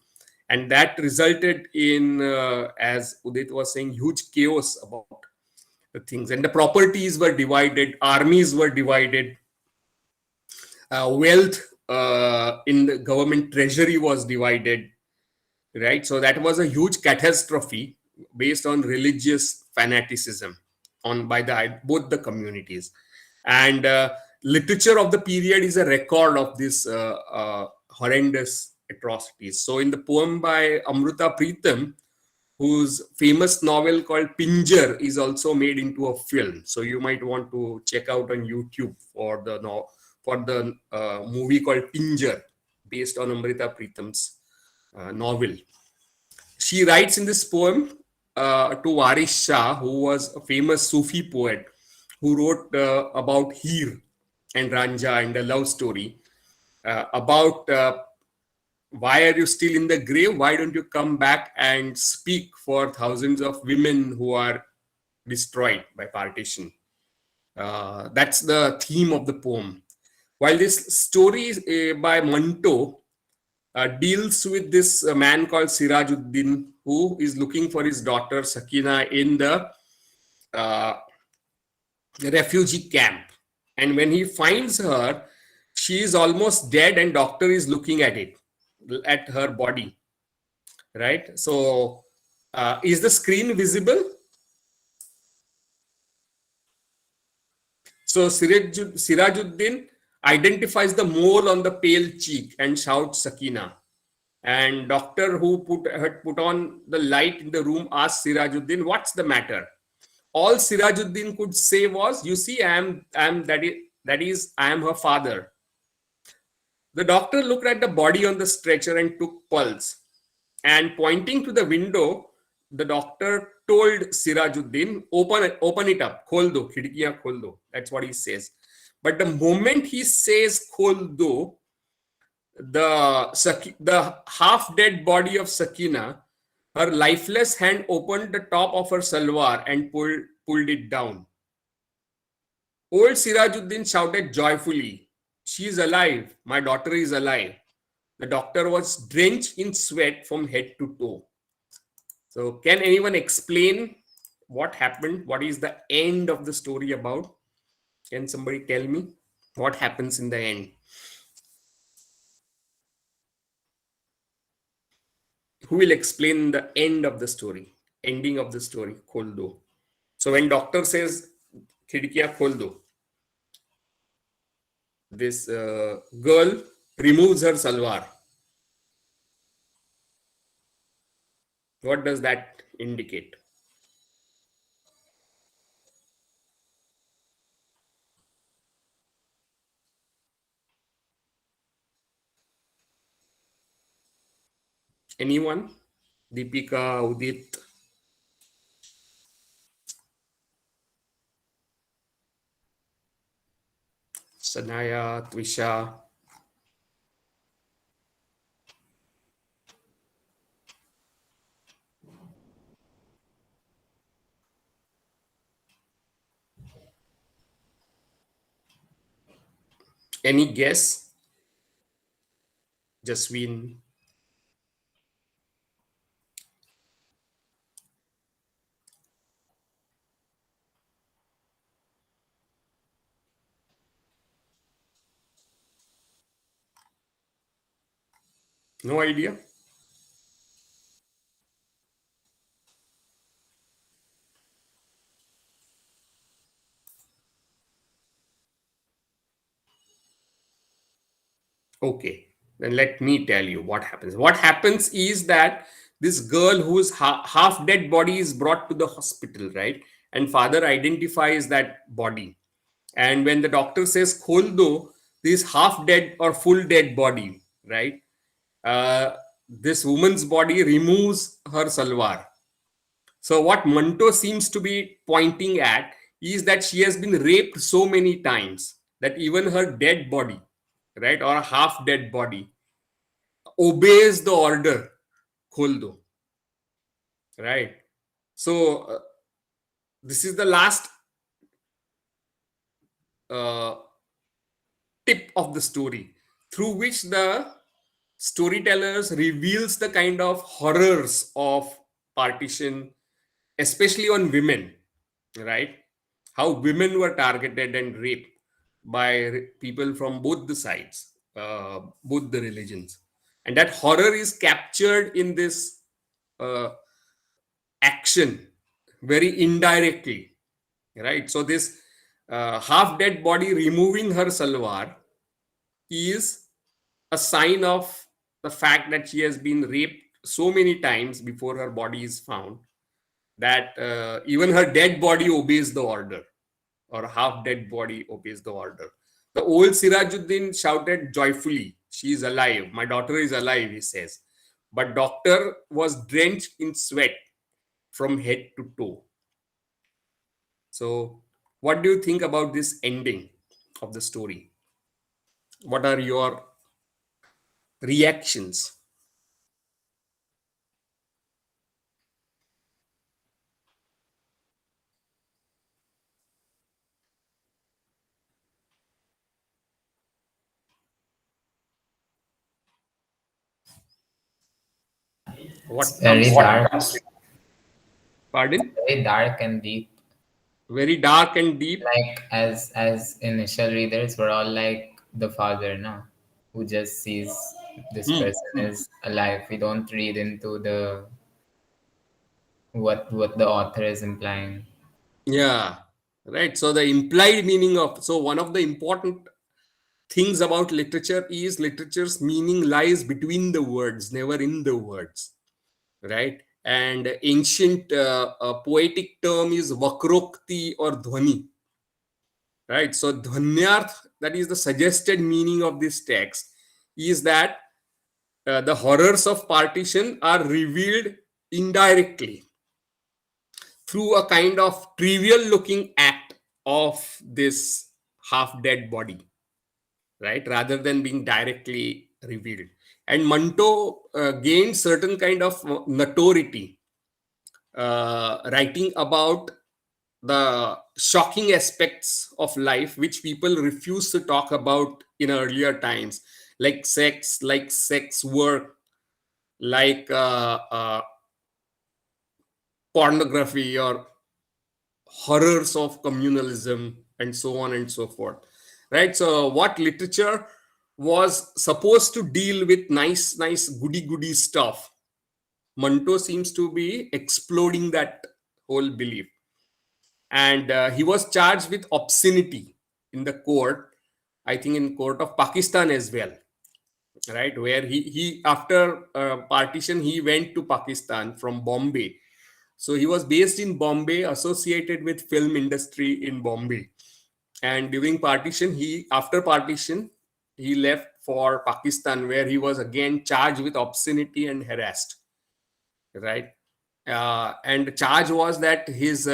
and that resulted in, as Udit was saying, huge chaos about the things. And the properties were divided, armies were divided, wealth in the government treasury was divided, right? So that was a huge catastrophe based on religious fanaticism on by the both the communities. And literature of the period is a record of this horrendous atrocities. So in the poem by Amruta Pritam, whose famous novel called Pinjar is also made into a film, so you might want to check out on YouTube for the movie called Pinjar, based on Amrita Pritam's novel. she writes in this poem to Waris Shah, who was a famous Sufi poet who wrote about Heer and Ranja and a love story about why are you still in the grave? Why don't you come back and speak for thousands of women who are destroyed by partition? That's the theme of the poem. While this story by Manto deals with this man called Sirajuddin, who is looking for his daughter Sakina in the uh, refugee camp. And when he finds her, she is almost dead, and doctor is looking at it, at her body. Right? So, is the screen visible? So Sirajuddin identifies the mole on the pale cheek and shouts Sakina. And doctor who had put on the light in the room asked Sirajuddin, "What's the matter?" All Sirajuddin could say was, "You see, I am that is I am her father." The doctor looked at the body on the stretcher and took pulse. And pointing to the window, the doctor told Sirajuddin, open it up, khol do, khidkiyan khol do. That's what he says. But the moment he says khol do, the half-dead body of Sakina, her lifeless hand opened the top of her salwar and pulled it down. Old Sirajuddin shouted joyfully, "She is alive. My daughter is alive." The doctor was drenched in sweat from head to toe. So, can anyone explain what happened? What is the end of the story about? Can somebody tell me what happens in the end? Who will explain the end of the story? Ending of the story, khol do. So, when doctor says, "Khidkiya khol do," this girl removes her salwar. What does that indicate? Anyone? Deepika, Udit? Sanaya, Twisha? Any guess? Jasween? No idea? Okay, then let me tell you what happens. What happens is that this girl whose half dead body is brought to the hospital, right? And father identifies that body. And when the doctor says Kholdo, this half dead or full dead body, right? This woman's body removes her salwar. So, what Manto seems to be pointing at is that she has been raped so many times that even her dead body, right, or a half dead body, obeys the order, Kholdo, right? So, this is the last uh, tip of the story through which the storytellers reveals the kind of horrors of partition, especially on women, right? How women were targeted and raped by people from both the sides, both the religions. And that horror is captured in this uh, action very indirectly, right? So, this half dead body removing her salwar is a sign of the fact that she has been raped so many times before her body is found that even her dead body obeys the order, or half dead body obeys the order. The old Sirajuddin shouted joyfully, "She is alive. My daughter is alive," he says. but doctor was drenched in sweat from head to toe. So what do you think about this ending of the story? What are your reactions? What It's very comes? dark, Pardon? very dark and deep. Very dark and deep. Like as initial readers, we're all like the father, no, who just sees this person is alive. We don't read into the what the author is implying. Yeah, right. So the implied meaning of, so one of the important things about literature is literature's meaning lies between the words, never in the words, right? And ancient poetic term is vakrokti or dhwani, right? So dhwanyarth, that is the suggested meaning of this text, is that the horrors of partition are revealed indirectly through a kind of trivial looking act of this half dead body, right, rather than being directly revealed. And Manto gained certain kind of notoriety writing about the shocking aspects of life which people refused to talk about in earlier times, like sex work, like pornography, or horrors of communalism, and so on and so forth, right? So what literature was supposed to deal with nice goody stuff, Manto seems to be exploding that whole belief. And he was charged with obscenity in the court, I think in court of Pakistan as well, right, where he after partition he went to Pakistan from Bombay. So he was based in Bombay, associated with film industry in Bombay. And during partition, after partition, he left for Pakistan, where he was again charged with obscenity and harassed, right? And the charge was that his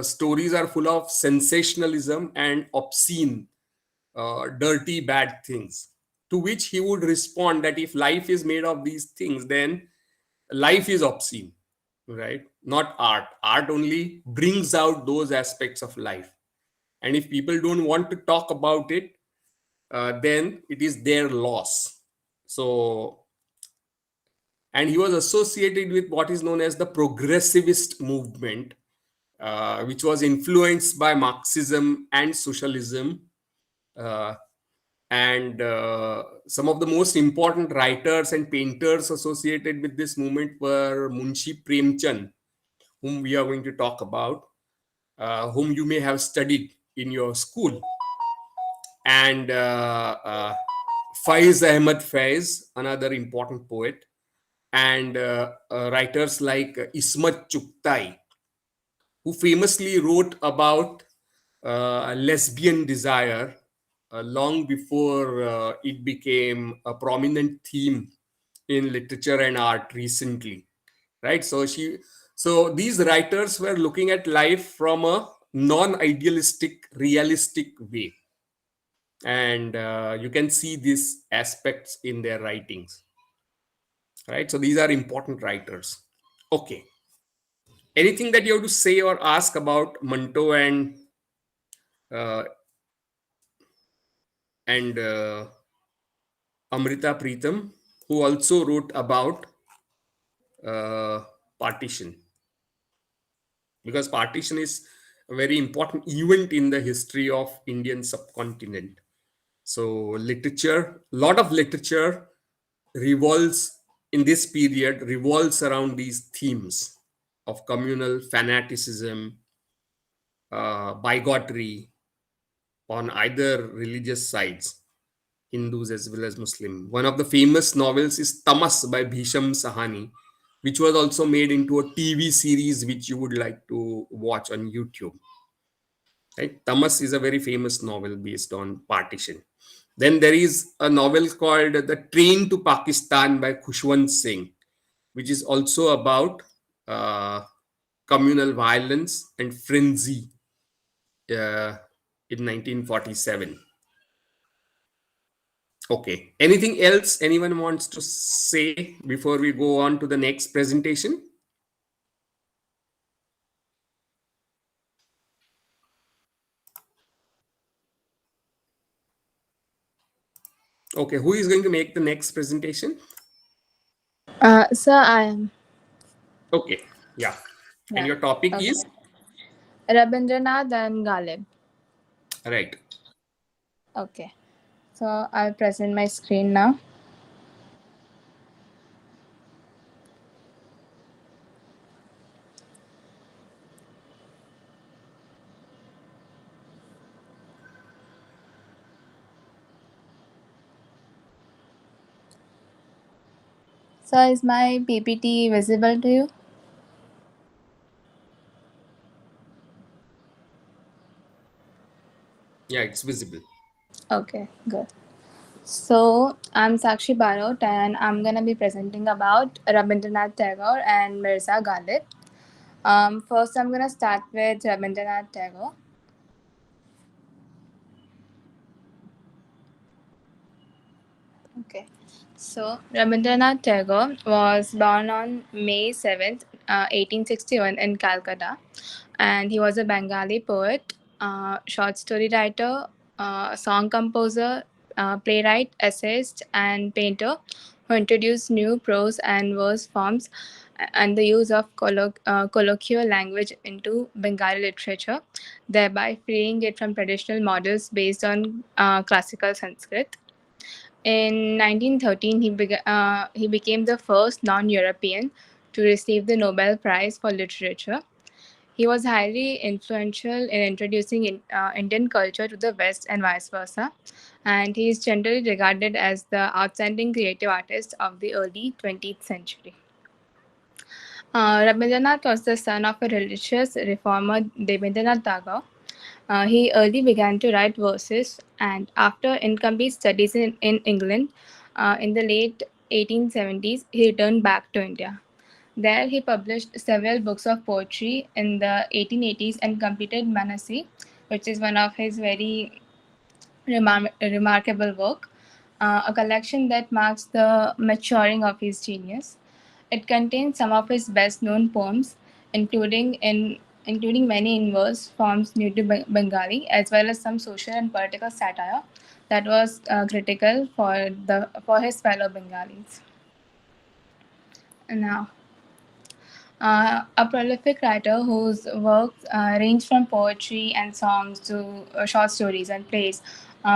stories are full of sensationalism and obscene, dirty, bad things. To which he would respond that if life is made of these things, then life is obscene, right? Not art. Art only brings out those aspects of life. And if people don't want to talk about it, then it is their loss. So, and he was associated with what is known as the progressivist movement, which was influenced by Marxism and socialism. And some of the most important writers and painters associated with this movement were Munshi Premchand, whom we are going to talk about, whom you may have studied in your school, and Faiz Ahmad Faiz, another important poet, and writers like Ismat Chugtai, who famously wrote about lesbian desire long before it became a prominent theme in literature and art recently, right? So these writers were looking at life from a non-idealistic, realistic way, and you can see these aspects in their writings, right? So these are important writers. Okay, anything that you have to say or ask about Manto uh, and Amrita Pritam, who also wrote about partition, because partition is a very important event in the history of Indian subcontinent. So literature, a lot of literature revolves in this period revolves around these themes of communal fanaticism, bigotry on either religious sides, Hindus as well as Muslim. One of the famous novels is Tamas by Bhisham Sahani, which was also made into a TV series, which you would like to watch on YouTube. Right? Tamas is a very famous novel based on partition. Then there is a novel called The Train to Pakistan by Khushwant Singh, which is also about communal violence and frenzy in 1947. Okay. Anything else anyone wants to say before we go on to the next presentation? Okay. Who is going to make the next presentation? Sir, I am. Okay. Yeah. And Yeah. your topic Okay. is? Rabindranath and Ghalib. Right. Okay. So I'll present my screen now. So is my PPT visible to you? Yeah, it's visible. Okay, good. So I'm Sakshi Barot and I'm gonna be presenting about Rabindranath Tagore and Mirza Ghalib. First I'm gonna start with Rabindranath Tagore. Okay. So Rabindranath Tagore was born on May 7th, 1861 in Calcutta, and he was a Bengali poet, short story writer, song composer, playwright, essayist, and painter who introduced new prose and verse forms and the use of colloquial language into Bengali literature, thereby freeing it from traditional models based on classical Sanskrit. In 1913, he became the first non European to receive the Nobel Prize for Literature. He was highly influential in introducing Indian culture to the West and vice versa, and he is generally regarded as the outstanding creative artist of the early 20th century. Rabindranath was the son of a religious reformer, Debendranath Tagore. He early began to write verses, and after incomplete studies in England in the late 1870s, he returned back to India. There, he published several books of poetry in the 1880s and completed Manasi, which is one of his very remarkable work, a collection that marks the maturing of his genius. It contains some of his best-known poems, including many in verse forms new to Bengali, as well as some social and political satire that was critical for his fellow Bengalis. Now, a prolific writer whose works range from poetry and songs to short stories and plays.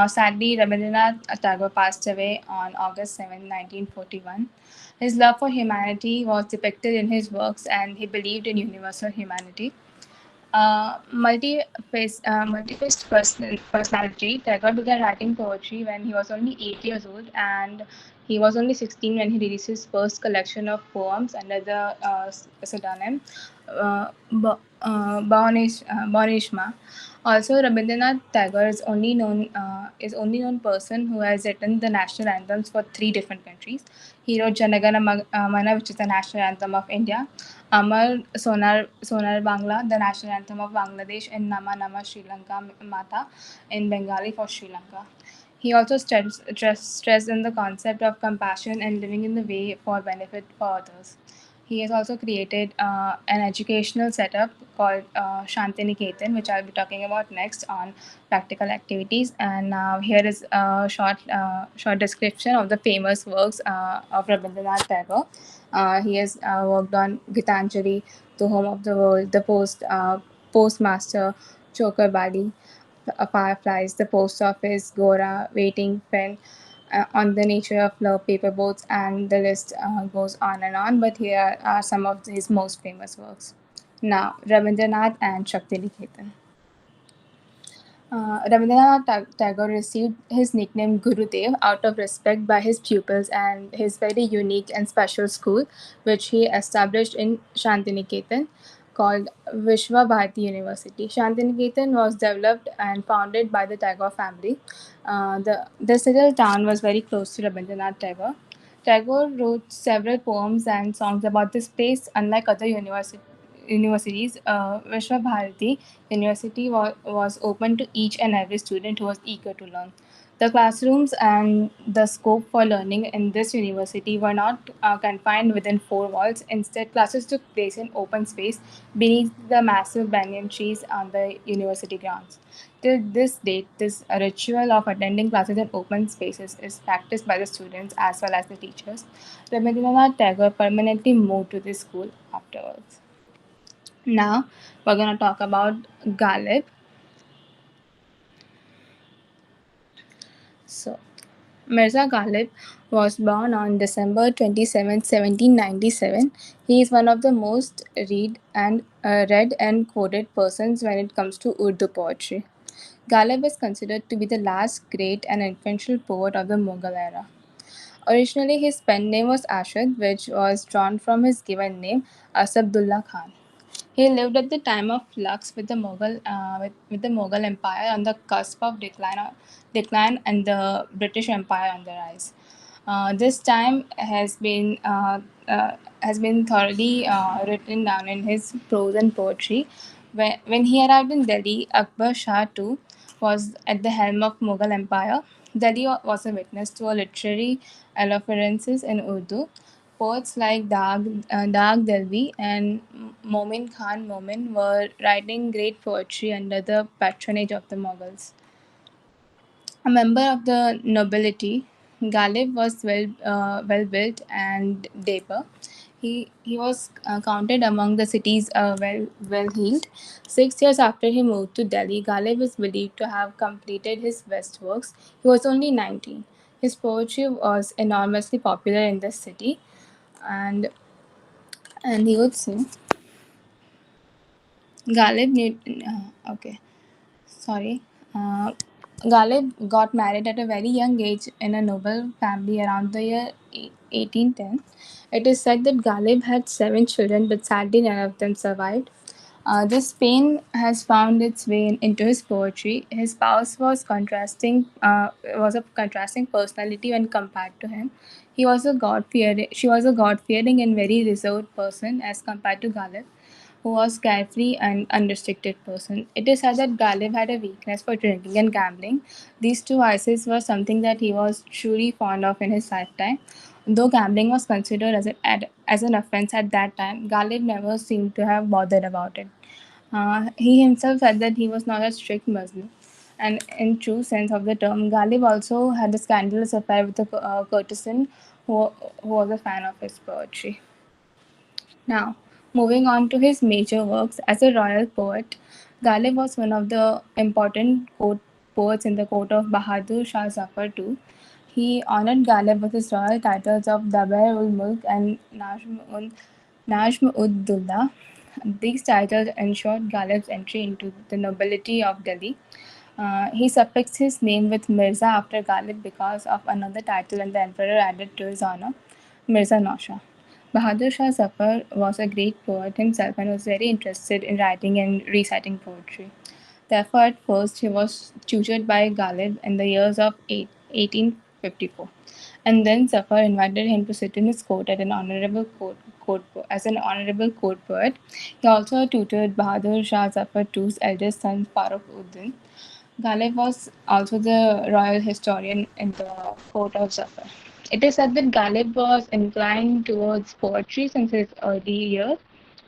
Sadly, Rabindranath Tagore passed away on August 7, 1941. His love for humanity was depicted in his works, and he believed in universal humanity. Multi-faced personality, Tagore began writing poetry when he was only 8 years old, and he was only 16 when he released his first collection of poems under the pseudonym Bhawaneshma. Also, Rabindranath Tagore is only known person who has written the national anthems for three different countries. He wrote Janagana Mana, which is the national anthem of India, Amar Sonar Bangla, the national anthem of Bangladesh, and Nama Nama Sri Lanka Mata in Bengali for Sri Lanka. He also stressed in the concept of compassion and living in the way for benefit for others. He has also created an educational setup called Shantiniketan, which I'll be talking about next on practical activities. And now here is a short description of the famous works of Rabindranath Tagore. He has worked on Gitanjali, The Home of the World, Postmaster, Chokarbadi, Fireflies, The Post Office, Gora, Waiting Pen, on the nature of love, paper boats, and the list goes on and on. But here are some of his most famous works. Now, Rabindranath and Shakti Niketan. Rabindranath Tagore received his nickname Gurudev out of respect by his pupils and his very unique and special school, which he established in Shantiniketan, called Vishwa Bharati University. Shantiniketan was developed and founded by the Tagore family. This little town was very close to Rabindranath Tagore. Tagore wrote several poems and songs about this place. Unlike other universities, Vishwa Bharati University was open to each and every student who was eager to learn. The classrooms and the scope for learning in this university were not confined within four walls. Instead, classes took place in open space beneath the massive banyan trees on the university grounds. Till this date, this ritual of attending classes in open spaces is practiced by the students as well as the teachers. Rabindranath Tagore permanently moved to this school afterwards. Now, we're going to talk about Ghalib. So, Mirza Ghalib was born on December 27, 1797. He is one of the most read and quoted persons when it comes to Urdu poetry. Ghalib is considered to be the last great and influential poet of the Mughal era. Originally, his pen name was Ashad, which was drawn from his given name, Asabdullah Khan. He lived at the time of flux with the Mughal Empire on the cusp of decline and the British Empire on the rise. This time has been thoroughly written down in his prose and poetry. When he arrived in Delhi, Akbar Shah too was at the helm of Mughal Empire. Delhi was a witness to a literary eloquences in Urdu. Poets like Dag Delvi and Momin Khan Momin were writing great poetry under the patronage of the Mughals. A member of the nobility, Ghalib was well built and dapper. He was counted among the city's well heeled. 6 years after he moved to Delhi, Ghalib is believed to have completed his best works. He was only 19. His poetry was enormously popular in the city, and he would say, Ghalib knew. Okay, sorry. Uh, Ghalib got married at a very young age in a noble family around the year 1810. It is said that Ghalib had 7 children, but sadly none of them survived. This pain has found its way into his poetry. His spouse was a contrasting personality when compared to him. She was a God fearing and very reserved person as compared to Ghalib, who was carefree and unrestricted person. It is said that Ghalib had a weakness for drinking and gambling. These two vices were something that he was truly fond of in his lifetime. Though gambling was considered as an offense at that time, Ghalib never seemed to have bothered about it. He himself said that he was not a strict Muslim. And in true sense of the term, Ghalib also had a scandalous affair with a courtesan who was a fan of his poetry. Now, moving on to his major works as a royal poet, Ghalib was one of the important poets in the court of Bahadur Shah Zafar II. He honored Ghalib with his royal titles of Dabar ul Mulk and Najm ud Dullah. These titles ensured Ghalib's entry into the nobility of Delhi. He suffixed his name with Mirza after Ghalib because of another title and the emperor added to his honor, Mirza Nausha. Bahadur Shah Zafar was a great poet himself and was very interested in writing and reciting poetry. Therefore, at first, he was tutored by Ghalib in the years of 1854. And then Zafar invited him to sit in his court at as an honorable court poet. He also tutored Bahadur Shah Zafar II's eldest son, Farooq Uddin. Ghalib was also the royal historian in the court of Zafar. It is said that Ghalib was inclined towards poetry since his early years,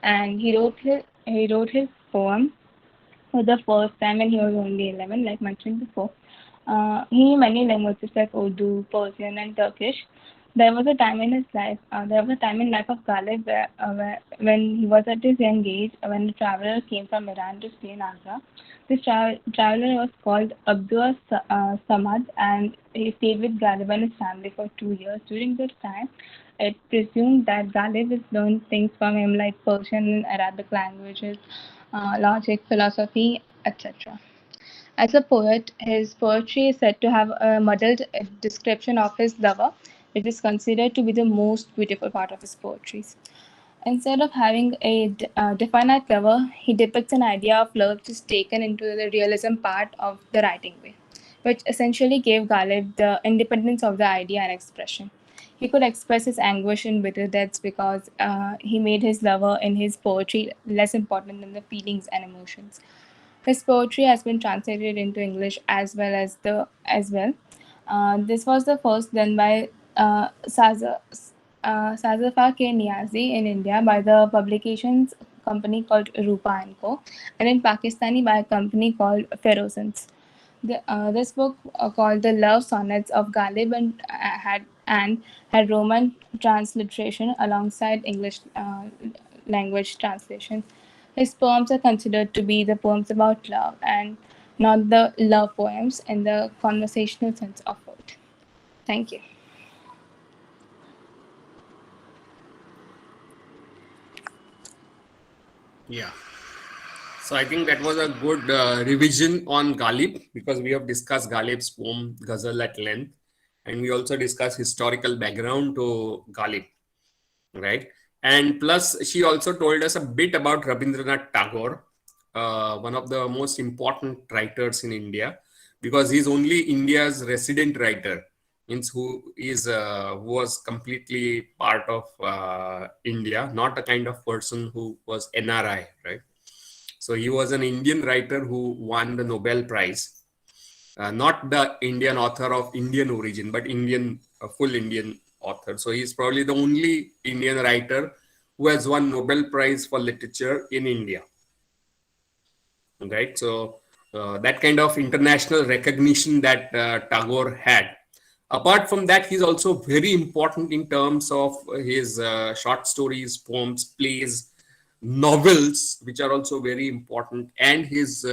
and he wrote his poem for the first time when he was only 11, like mentioned before. He knew many languages like Urdu, Persian, and Turkish. There was a time in life of Ghalib when he was at his young age, when a traveler came from Iran to stay in Agra. This traveler was called Abdul Samad, and he stayed with Ghalib and his family for 2 years. During this time, it presumed that Ghalib has learned things from him like Persian and Arabic languages, logic, philosophy, etc. As a poet, his poetry is said to have a muddled description of his lover, which is considered to be the most beautiful part of his poetry. Instead of having a definite lover, he depicts an idea of love just taken into the realism part of the writing way, which essentially gave Ghalib the independence of the idea and expression. He could express his anguish in bitter deaths because he made his lover in his poetry less important than the feelings and emotions. His poetry has been translated into English as well. This was the first done by Sazafa K. Niazi in India by the publications company called Rupa and Co. and in Pakistani by a company called Ferozans. This book, called The Love Sonnets of Ghalib, had Roman transliteration alongside English language translation. His poems are considered to be the poems about love and not the love poems in the conversational sense of it. Thank you. Yeah. So I think that was a good revision on Ghalib, because we have discussed Ghalib's poem Ghazal at length, and we also discussed historical background to Ghalib, right? And plus, she also told us a bit about Rabindranath Tagore, one of the most important writers in India, because he's only India's resident writer, means who was completely part of India, not a kind of person who was NRI, right? So he was an Indian writer who won the Nobel Prize, not the Indian author of Indian origin, but full Indian author. So he's probably the only Indian writer who has won Nobel Prize for literature in India. Right. So that kind of international recognition that Tagore had. Apart from that, he's also very important in terms of his short stories, poems, plays, novels, which are also very important, and his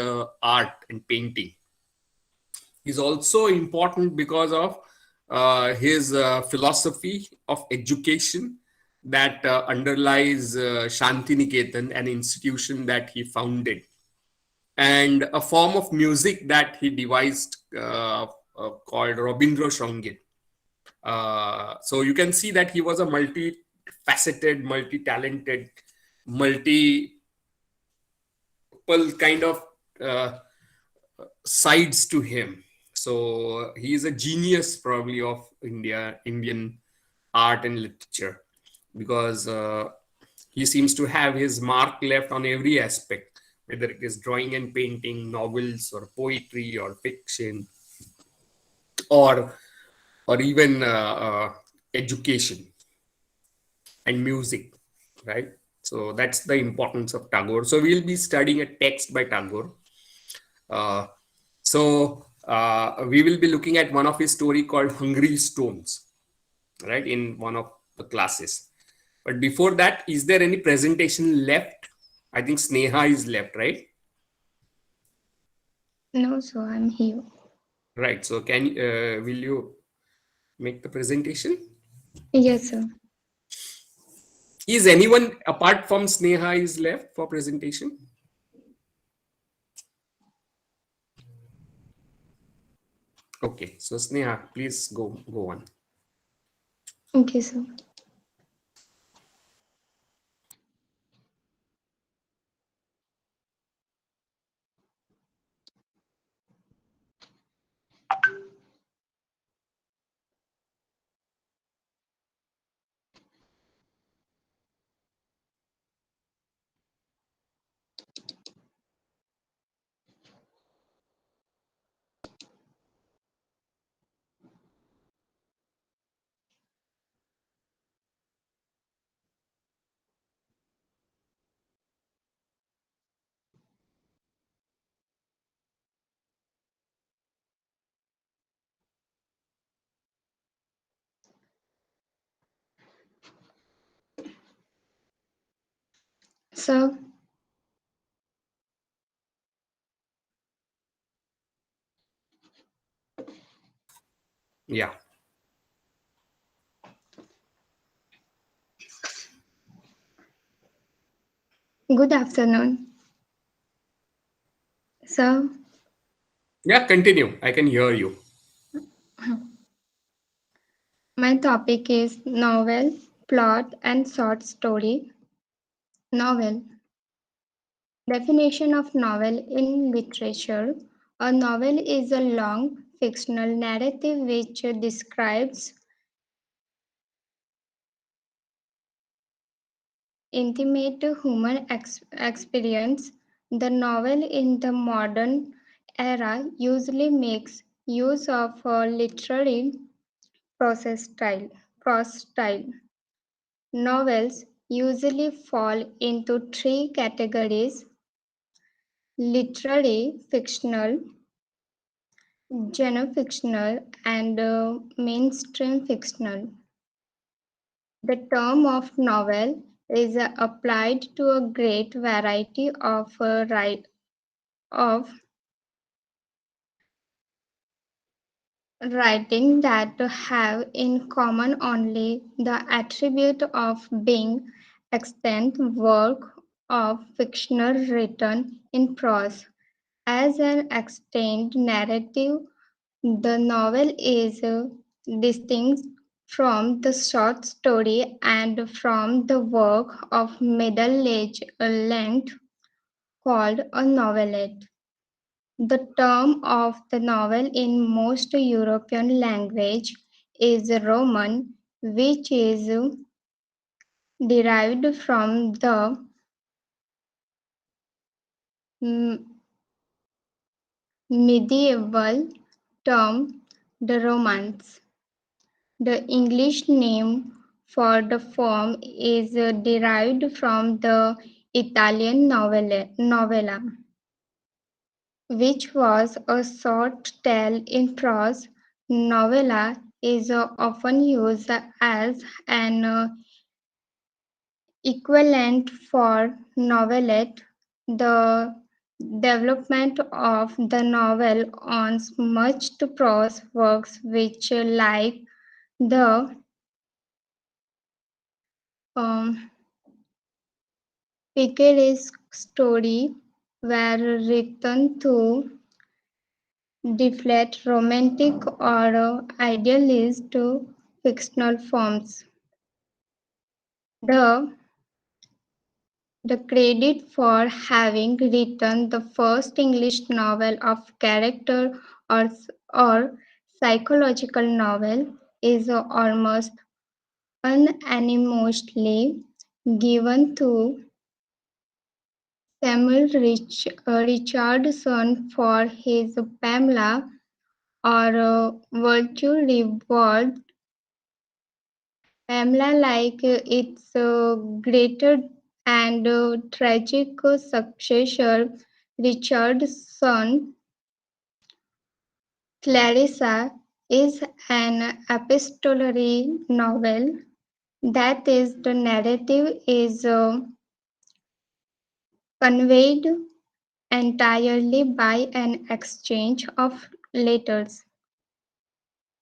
art and painting. He's also important because of his philosophy of education that underlies Shantiniketan, an institution that he founded, and a form of music that he devised called Rabindra Sangit. So you can see that he was a multi-faceted, multi-talented, multiple kind of sides to him. So he is a genius probably of Indian art and literature, because he seems to have his mark left on every aspect, whether it is drawing and painting, novels or poetry or fiction, or even education and music, right? So that's the importance of Tagore. So we'll be studying a text by Tagore. We will be looking at one of his story called Hungry Stones, right, in one of the classes. But before that, is there any presentation left? I think Sneha is left, right? No, so I'm here. Right. So will you make the presentation? Yes, sir. Is anyone apart from Sneha is left for presentation? Okay, so Sneha, please go on. Okay, sir. So, Yeah. good afternoon. So, Yeah, continue. I can hear you. my topic is novel, plot, and short story. Novel. Definition of novel in literature. A novel is a long fictional narrative which describes intimate human experience. The novel in the modern era usually makes use of a literary prose style. Novels usually fall into three categories: literary, fictional, genre fictional, and mainstream fictional. The term of novel is applied to a great variety of writing that have in common only the attribute of being extant work of fictional written in prose. As an extant narrative, the novel is distinct from the short story and from the work of middle length called a novelette. The term of the novel in most European language is Roman, which is derived from the mm, medieval term the Romance. The English name for the form is derived from the Italian novella, which was a short tale in prose. Novella is often used as an equivalent for novelette. The development of the novel owes much to prose works which, like the um, picaresque story, were written to deflect romantic or idealist fictional forms. The The credit for having written the first English novel of character or psychological novel is almost unanimously given to Samuel Richardson for his Pamela or Virtue Revolved. Pamela, like its greater and tragic successor, Richardson, Clarissa, is an epistolary novel. That is, the narrative is conveyed entirely by an exchange of letters.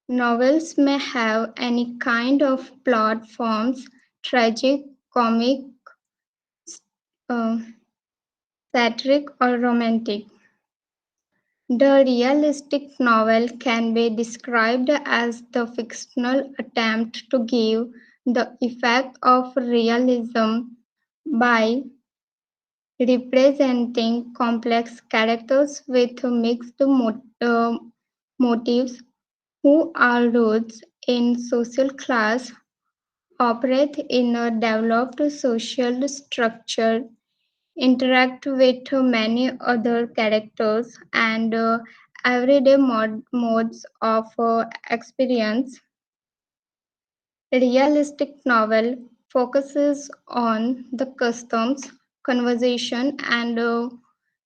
Novels may have any kind of plot forms: tragic, comic, uh, satiric, or romantic. The realistic novel can be described as the fictional attempt to give the effect of realism by representing complex characters with mixed motives who are roots in social class, operate in a developed social structure, interact with many other characters, and everyday modes of experience. Realistic novel focuses on the customs, conversation, and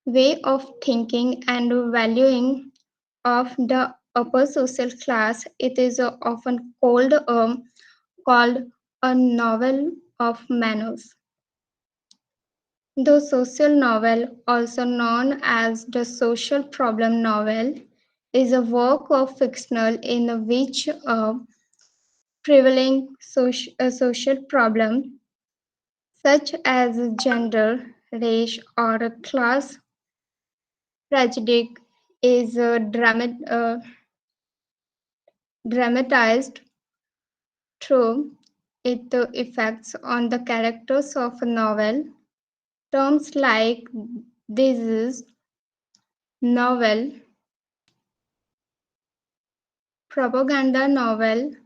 way of thinking and valuing of the upper social class. It is often called a novel of manners. The social novel, also known as the social problem novel, is a work of fiction in which a prevailing social problem, such as gender, race, or class prejudice, is dramatized through its effects on the characters of a novel. Terms like disease, novel, propaganda novel,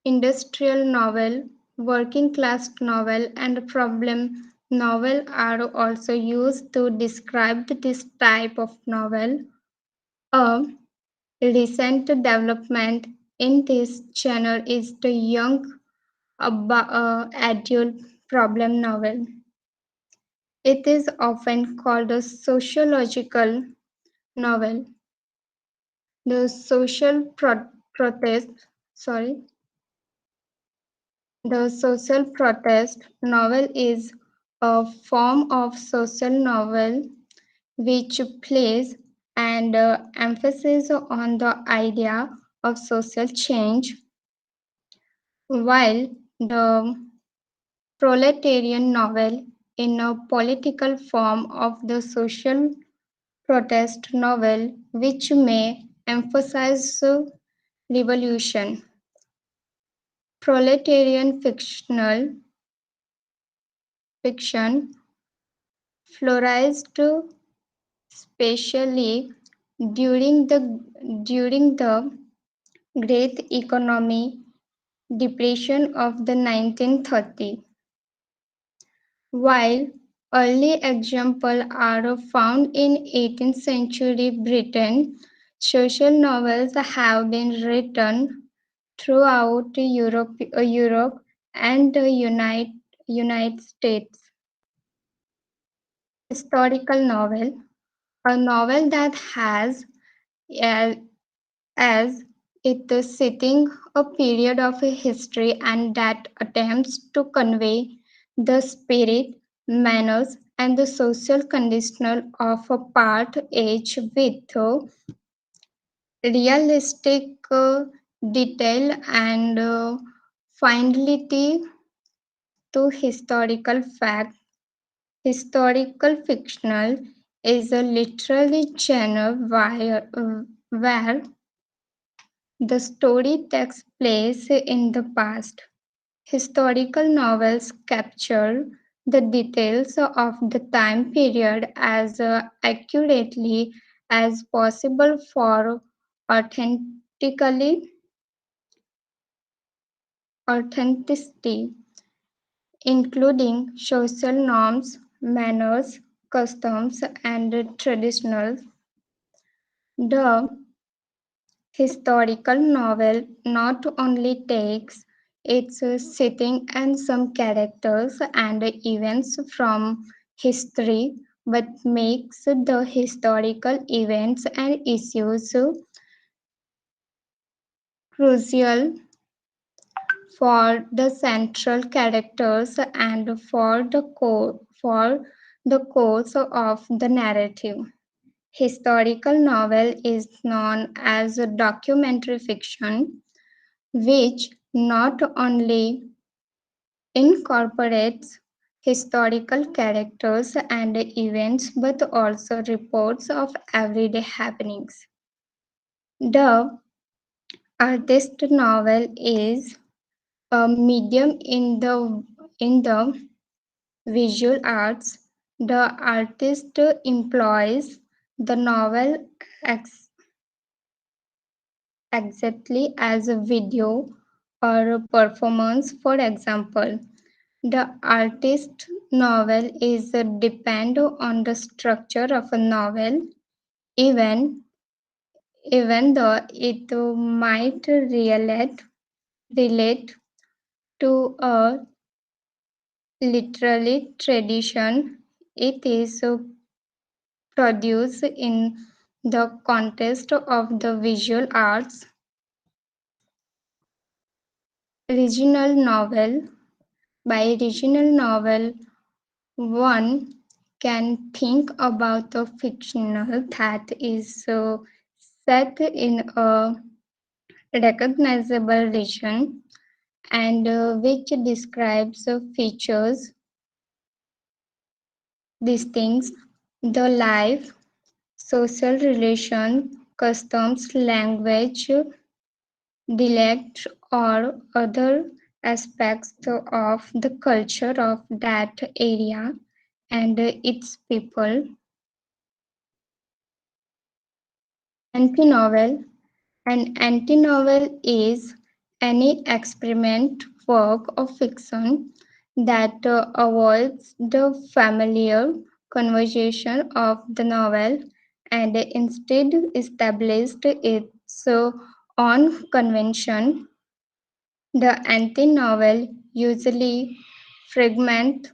industrial novel, working class novel, and problem novel are also used to describe this type of novel. A recent development in this genre is the young adult problem novel. It is often called a sociological novel. The protest, sorry, the social protest novel is a form of social novel which places and emphasis on the idea of social change, while the proletarian novel in a political form of the social protest novel which may emphasize revolution. Proletarian fiction flourished especially during the Great Economic Depression of the 1930s. While early examples are found in 18th century Britain, social novels have been written throughout Europe and the United States. Historical novel, a novel that has as its setting a period of history and that attempts to convey the spirit, manners, and the social condition of a part age with realistic detail and fidelity to historical fact. Historical fictional is a literary genre where the story takes place in the past. Historical novels capture the details of the time period as accurately as possible for authentically authenticity, including social norms, manners, customs, and traditions. The historical novel not only takes its setting and some characters and events from history, but makes the historical events and issues crucial for the central characters and for the course of the narrative. Historical novel is known as a documentary fiction, which not only incorporates historical characters and events but also reports of everyday happenings. The artist novel is a medium in the visual arts. The artist employs the novel exactly as a video or a performance. For example, the artist novel is depend on the structure of a novel, even though it might relate to a literary tradition. It is produced in the context of the visual arts. Regional novel. By regional novel, one can think about a fictional that is set in a recognizable region and which describes features, these things, the life, social relation, customs, language, dialect, or other aspects of the culture of that area and its people. Anti-novel. An anti-novel is any experiment work of fiction that avoids the familiar conversation of the novel and instead established its own convention. The anti-novel usually fragment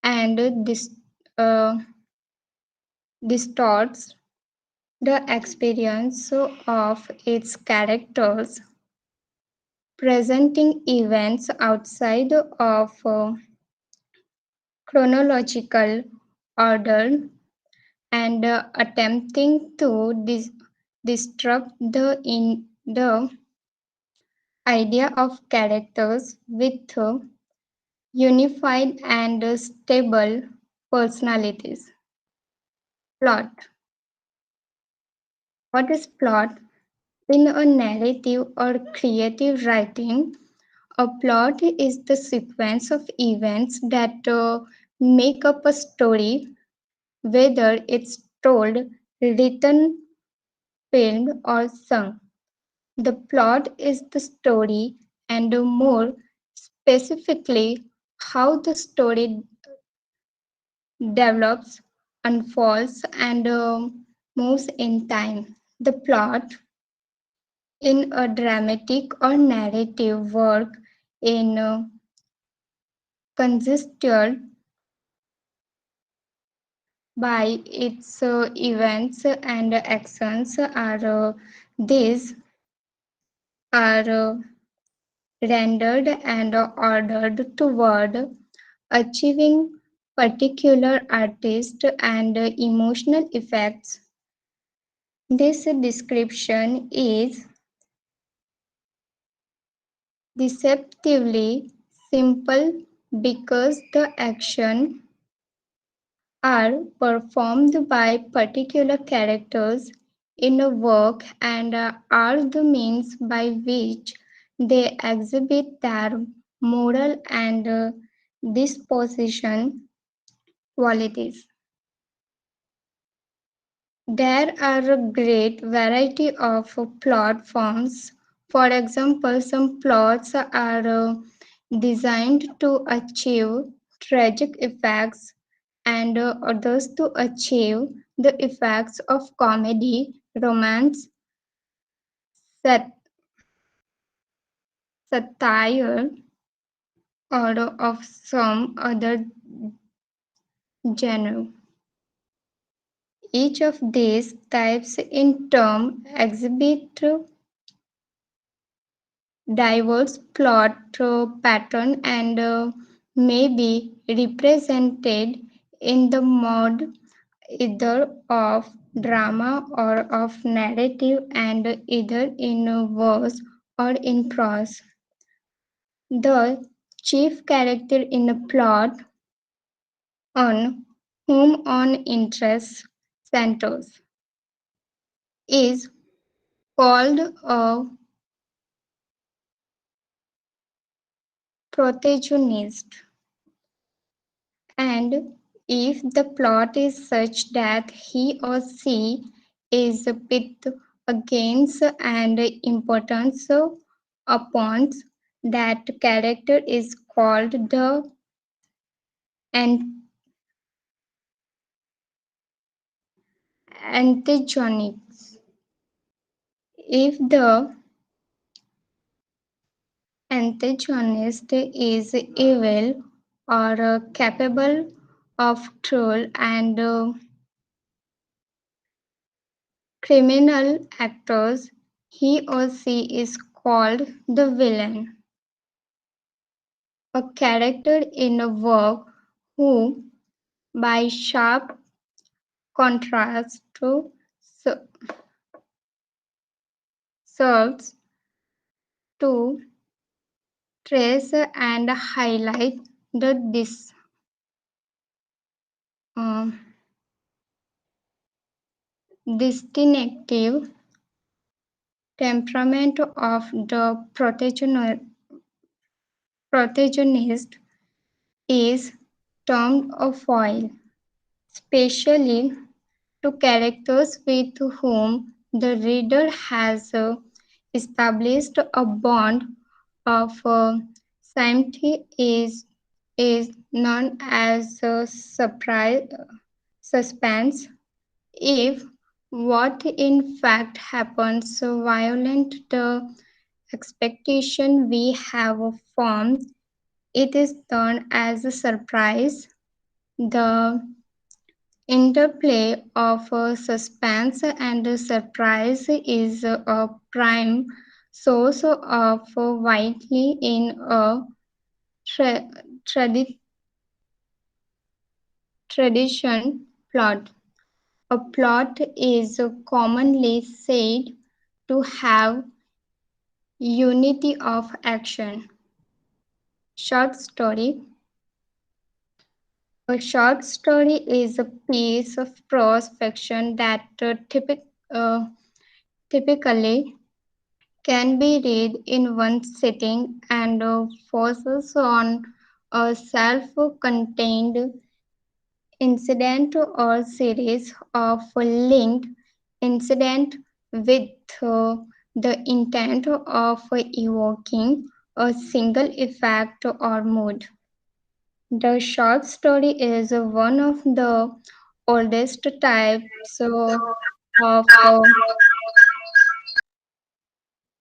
and uh, distorts the experience of its characters, presenting events outside of chronological order and attempting to disrupt the idea of characters with unified and stable personalities. Plot. What is plot? In a narrative or creative writing, a plot is the sequence of events that make up a story, whether it's told, written, filmed, or sung. The plot is the story, and more specifically, how the story develops, unfolds, and moves in time. The plot in a dramatic or narrative work in consisted by its events and actions are these are rendered and ordered toward achieving particular artist and emotional effects. This description is deceptively simple because the action are performed by particular characters in a work and are the means by which they exhibit their moral and disposition qualities. There are a great variety of plot forms. For example, some plots are designed to achieve tragic effects and others to achieve the effects of comedy, romance, satire, or of some other genre. Each of these types in turn exhibit diverse plot pattern and may be represented in the mode either of drama or of narrative and either in verse or in prose. The chief character in a plot on whom on interest centers is called a protagonist, and if the plot is such that he or she is pit against and importance upon that character is called the antagonist. If the antagonist is evil or capable of cruel and criminal actors, he or she is called the villain. A character in a work who, by sharp contrast, serves to trace and highlight the um, distinctive temperament of the protagonist is termed a foil, especially to characters with whom the reader has established a bond of Samti is known as surprise suspense. If what in fact happens violent the expectation we have formed, it is known as a surprise. The interplay of suspense and surprise is a prime source of vitally in a tra- tradi- tradition plot. A plot is commonly said to have unity of action. Short story. A short story is a piece of prose fiction that uh, typically can be read in one sitting and focuses on a self-contained incident or series of linked incidents with the intent of evoking a single effect or mood. The short story is one of the oldest types of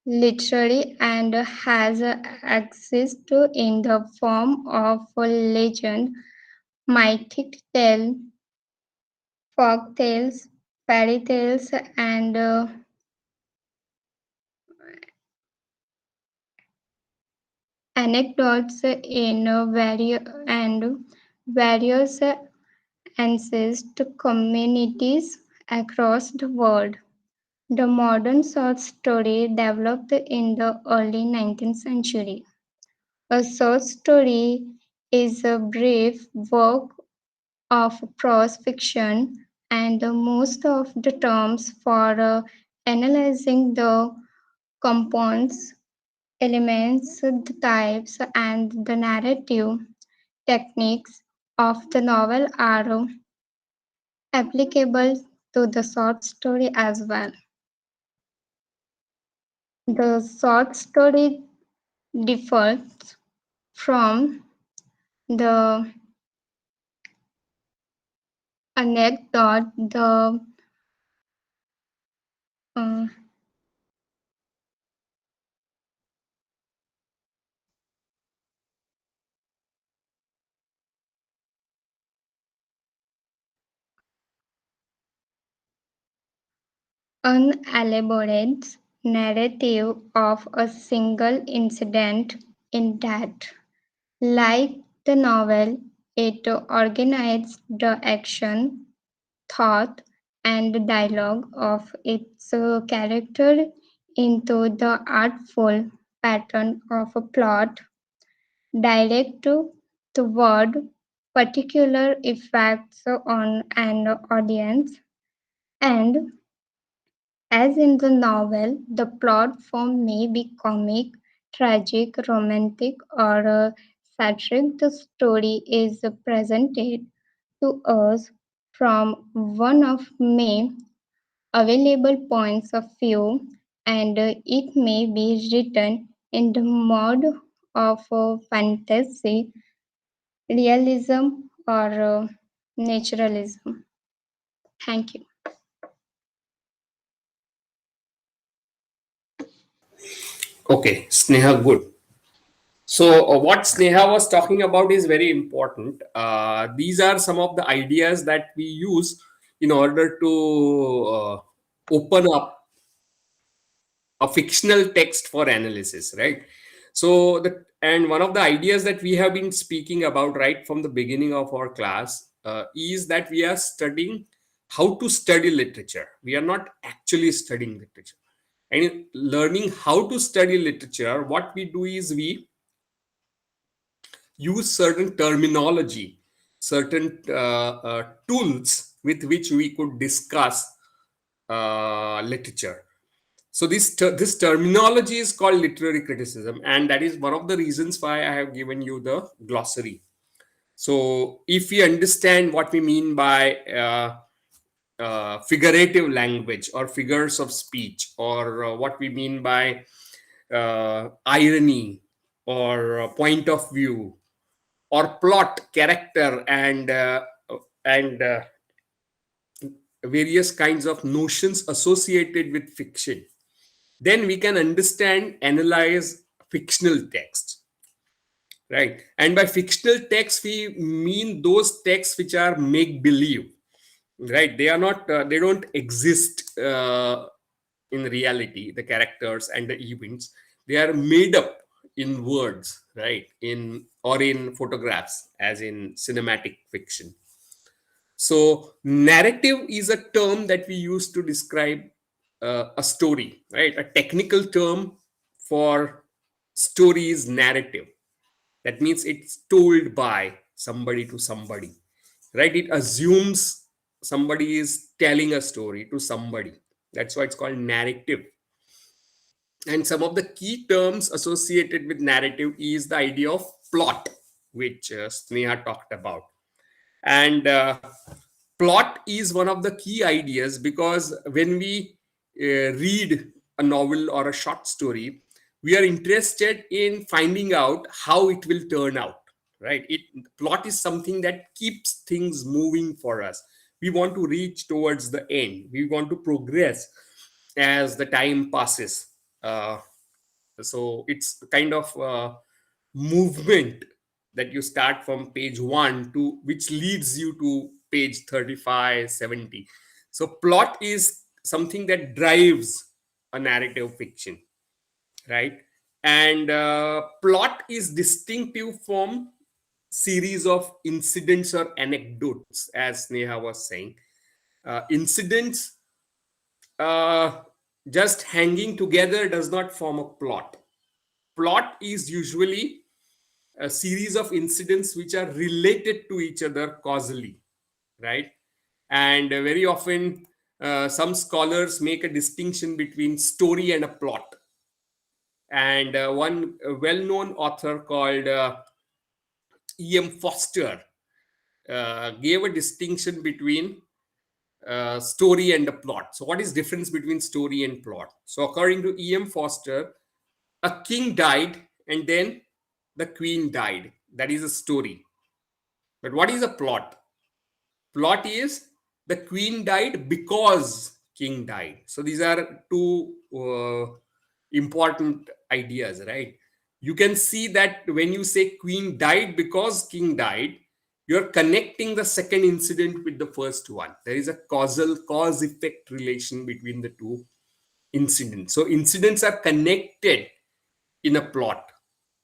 literary and has existed in the form of legend, mythic tale, folk tales, fairy tales, and anecdotes in various ancient communities across the world. The modern short story developed in the early 19th century. A short story is a brief work of prose fiction, and most of the terms for analyzing the components, elements, the types, and the narrative techniques of the novel are applicable to the short story as well. The short story differs from the anecdote, the uh, unelaborate narrative of a single incident in that, like the novel, it organizes the action, thought, and dialogue of its character into the artful pattern of a plot direct toward particular effects on an audience. And as in the novel, the plot form may be comic, tragic, romantic, or satiric. The story is presented to us from one of many available points of view, and it may be written in the mode of fantasy, realism, or naturalism. Thank you. Okay, Sneha, good. So, what Sneha was talking about is very important. These are some of the ideas that we use in order to open up a fictional text for analysis, right? So, and one of the ideas that we have been speaking about right from the beginning of our class is that we are studying how to study literature. We are not actually studying literature. And in learning how to study literature, what we do is we use certain terminology, certain tools with which we could discuss literature. So this terminology is called literary criticism, and that is one of the reasons why I have given you the glossary. So if we understand what we mean by figurative language or figures of speech, or what we mean by irony, or point of view, or plot, character, and various kinds of notions associated with fiction, then we can understand, analyze fictional text, right? And by fictional text, we mean those texts which are make believe, right? They are not, they don't exist in reality, the characters and the events. They are made up in words, right? Or in photographs, as in cinematic fiction. So narrative is a term that we use to describe a story, right? A technical term for story is narrative. That means it's told by somebody to somebody, right? It assumes somebody is telling a story to somebody. That's why it's called narrative. And some of the key terms associated with narrative is the idea of plot, which Sneha talked about. And plot is one of the key ideas, because when we read a novel or a short story, we are interested in finding out how it will turn out, right? Plot is something that keeps things moving for us. We want to reach towards the end. We want to progress as the time passes. So it's kind of movement that you start from page 1 to which leads you to page 35, 70. So plot is something that drives a narrative fiction, right? And plot is distinctive from series of incidents or anecdotes, as Neha was saying. Incidents just hanging together does not form a plot. Plot is usually a series of incidents which are related to each other causally, right? And very often, some scholars make a distinction between story and a plot. And one well-known author called E.M. Foster gave a distinction between story and a plot. So what is difference between story and plot? So according to E.M. Foster, a king died and then the queen died. That is a story. But what is a plot? Plot is the queen died because king died. So these are two important ideas, right? You can see that when you say queen died because king died, you're connecting the second incident with the first one. There is a cause-effect relation between the two incidents. So incidents are connected in a plot,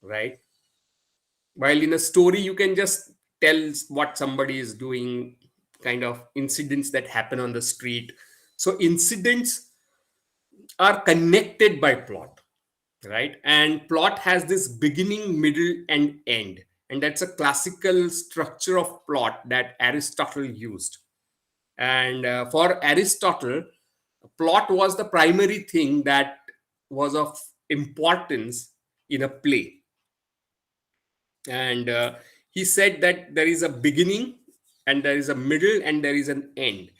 right? While in a story, you can just tell what somebody is doing, kind of incidents that happen on the street. So incidents are connected by plot, right? And plot has this beginning, middle, and end. And that's a classical structure of plot that Aristotle used. And for Aristotle, plot was the primary thing that was of importance in a play. And he said that there is a beginning, and there is a middle, and there is an end.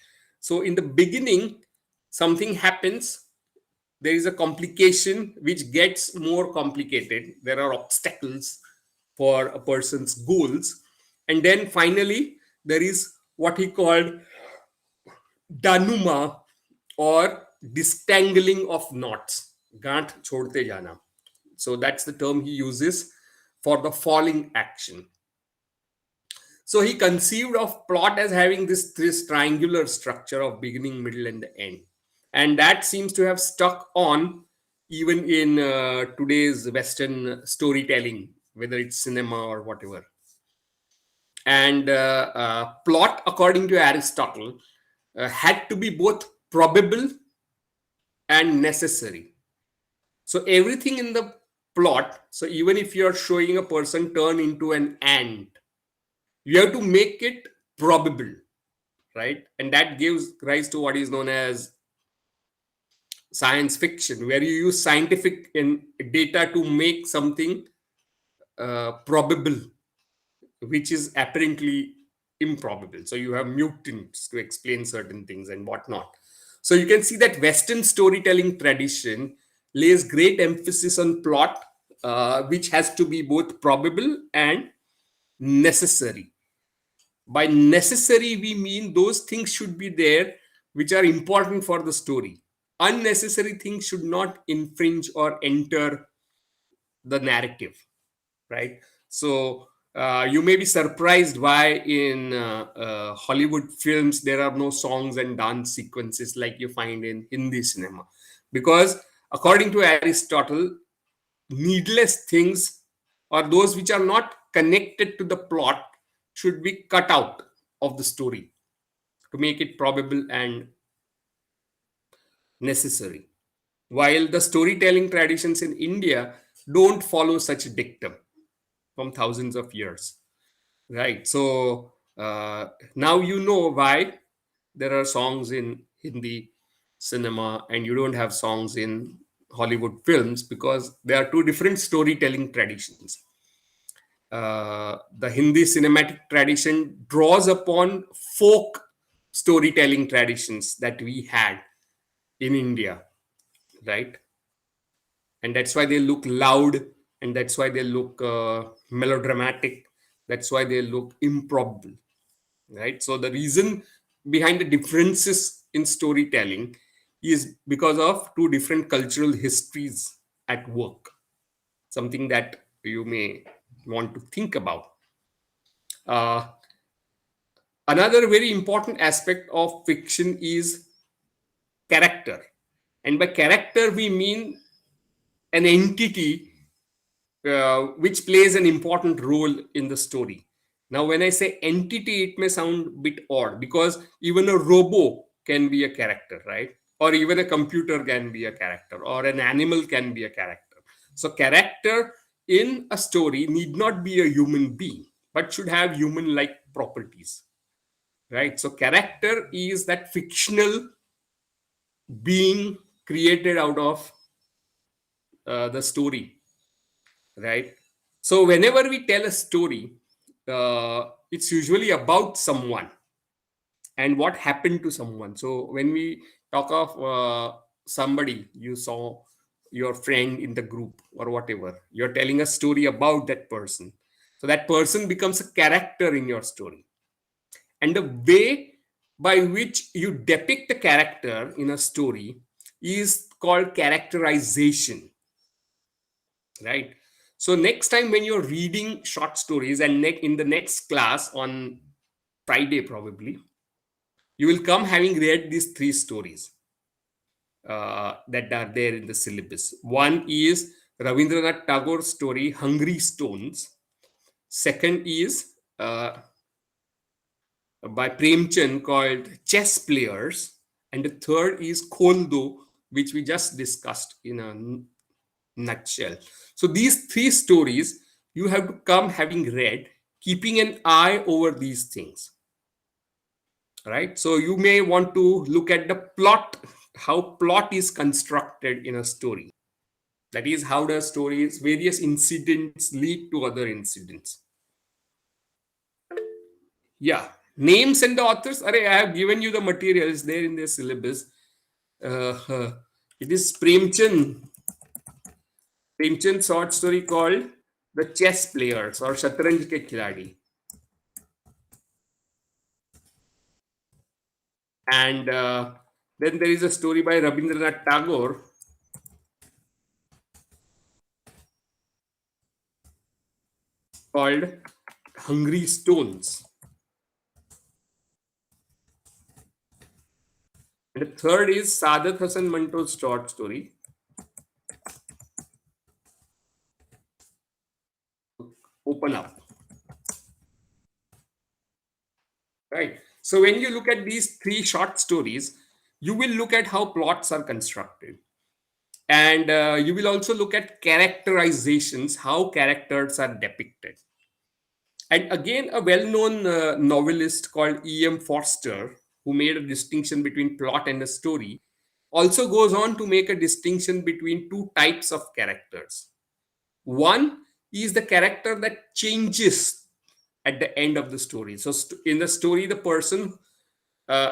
So in the beginning, something happens. There is a complication which gets more complicated. There are obstacles for a person's goals. And then finally, there is what he called danuma, or distangling of knots. Gant chodte jana. So that's the term he uses for the falling action. So he conceived of plot as having this triangular structure of beginning, middle, and the end. And that seems to have stuck on even in today's Western storytelling, whether it's cinema or whatever. And plot, according to Aristotle, had to be both probable and necessary. So everything in the plot, so even if you're showing a person turn into an ant, you have to make it probable, right? And that gives rise to what is known as science fiction, where you use scientific data to make something probable, which is apparently improbable. So you have mutants to explain certain things and whatnot. So you can see that Western storytelling tradition lays great emphasis on plot which has to be both probable and necessary. By necessary, we mean those things should be there which are important for the story. Unnecessary things should not infringe or enter the narrative, right? So you may be surprised why in Hollywood films there are no songs and dance sequences like you find in Hindi cinema, because according to Aristotle, needless things or those which are not connected to the plot should be cut out of the story to make it probable and necessary. While the storytelling traditions in India don't follow such a dictum from thousands of years, right? So now you know why there are songs in Hindi cinema and you don't have songs in Hollywood films, because there are two different storytelling traditions. The Hindi cinematic tradition draws upon folk storytelling traditions that we had in India, right? And that's why they look loud, and that's why they look melodramatic, that's why they look improbable, right? So the reason behind the differences in storytelling is because of two different cultural histories at work, something that you may want to think about. Another very important aspect of fiction is character. And by character, we mean an entity which plays an important role in the story. Now, when I say entity, it may sound a bit odd, because even a robo can be a character, right? Or even a computer can be a character, or an animal can be a character. So character in a story need not be a human being, but should have human-like properties, right? So character is that fictional being created out of the story, right? So whenever we tell a story, it's usually about someone and what happened to someone. So when we talk of somebody, you saw your friend in the group or whatever, you're telling a story about that person. So that person becomes a character in your story. And the way by which you depict a character in a story is called characterization, right? So next time when you're reading short stories, and in the next class on Friday probably, you will come having read these three stories that are there in the syllabus. One is Rabindranath Tagore's story, Hungry Stones. Second is by Premchand called Chess Players. And the third is Kholdo, which we just discussed in a nutshell. So these three stories, you have to come having read, keeping an eye over these things, right? So you may want to look at the plot, how plot is constructed in a story. That is, how the stories, various incidents lead to other incidents. Yeah, names and the authors. I have given you the materials there in the syllabus. It is Premchand's short story called The Chess Players or Shatranj Ke Khiladi. And then there is a story by Rabindranath Tagore called Hungry Stones. And the third is Saadat Hasan Manto's short story, Open Up. Right. So when you look at these three short stories, you will look at how plots are constructed. And you will also look at characterizations, how characters are depicted. And again, a well-known novelist called E.M. Forster, who made a distinction between plot and a story, also goes on to make a distinction between two types of characters. One is the character that changes at the end of the story. So in the story, the person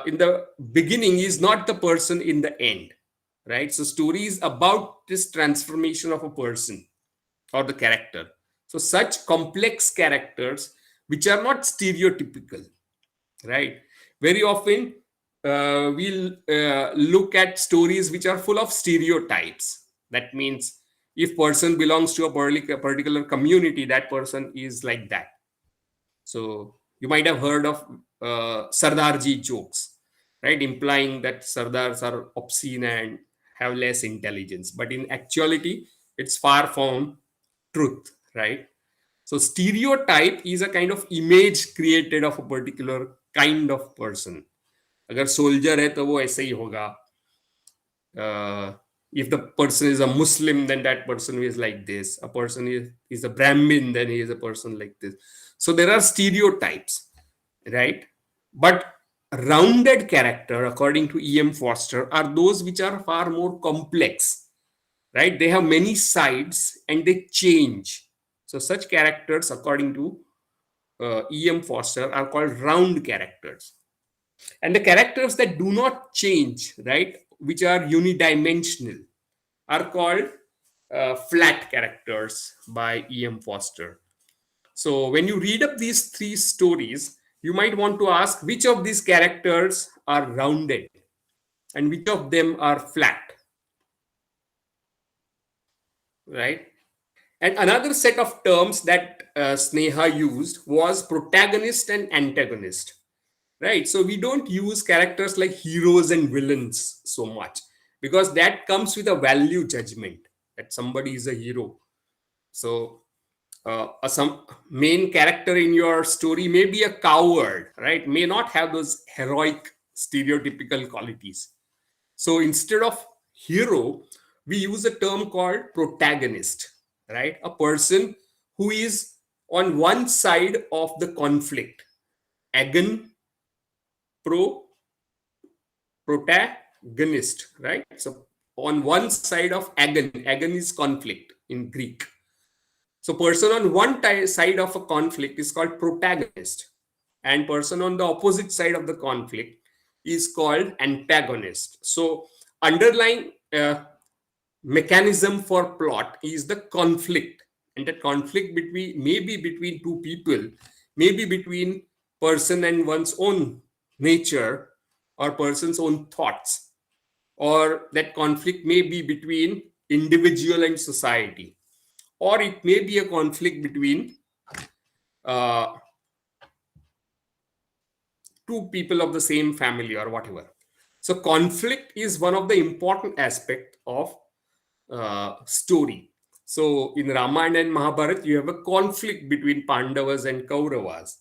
in the beginning is not the person in the end, right? So story is about this transformation of a person. or the character. So such complex characters which are not stereotypical, right? Very often we'll look at stories which are full of stereotypes. That means if person belongs to a particular community, that person is like that. So you might have heard of Sardarji jokes, right? Implying that Sardars are obscene and have less intelligence. But in actuality, it's far from truth, right? So stereotype is a kind of image created of a particular kind of person. अगर soldier है तो वो ऐसे ही होगा. If the person is a Muslim, then that person is like this. A person is a Brahmin, then he is a person like this. So there are stereotypes, right? But rounded character, according to E.M. Foster, are those which are far more complex, right? They have many sides and they change. So such characters, according to E.M. Foster, are called round characters. And the characters that do not change, right, which are unidimensional, are called flat characters by E.M. Foster. So when you read up these three stories, you might want to ask which of these characters are rounded and which of them are flat, right? And another set of terms that Sneha used was protagonist and antagonist, right? So we don't use characters like heroes and villains so much because that comes with a value judgment that somebody is a hero. So some main character in your story may be a coward, right? May not have those heroic stereotypical qualities. So instead of hero, we use a term called protagonist, right? A person who is on one side of the conflict. Agon, protagonist, right? So on one side of agon is conflict in Greek. So person on one side of a conflict is called protagonist, and person on the opposite side of the conflict is called antagonist. So underlying mechanism for plot is the conflict, and that conflict maybe between two people, maybe between person and one's own nature or person's own thoughts, or that conflict may be between individual and society, or it may be a conflict between two people of the same family or whatever. So conflict is one of the important aspects of story. So in Ramayana and Mahabharata, you have a conflict between Pandavas and Kauravas,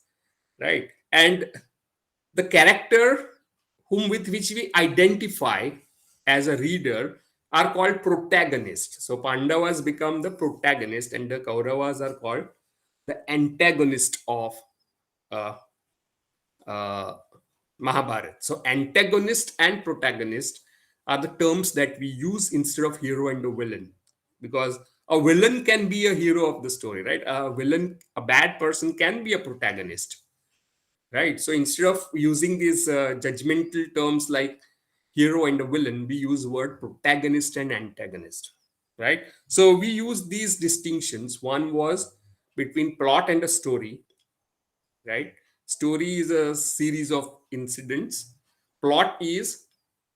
right? And the character with which we identify as a reader are called protagonists. So Pandavas become the protagonist and the Kauravas are called the antagonist of Mahabharata. So antagonist and protagonist are the terms that we use instead of hero and a villain, because a villain can be a hero of the story, right? A bad person can be a protagonist, right? So instead of using these judgmental terms like hero and a villain, we use word protagonist and antagonist, right? So we use these distinctions. One was between plot and a story, right? Story is a series of incidents. Plot is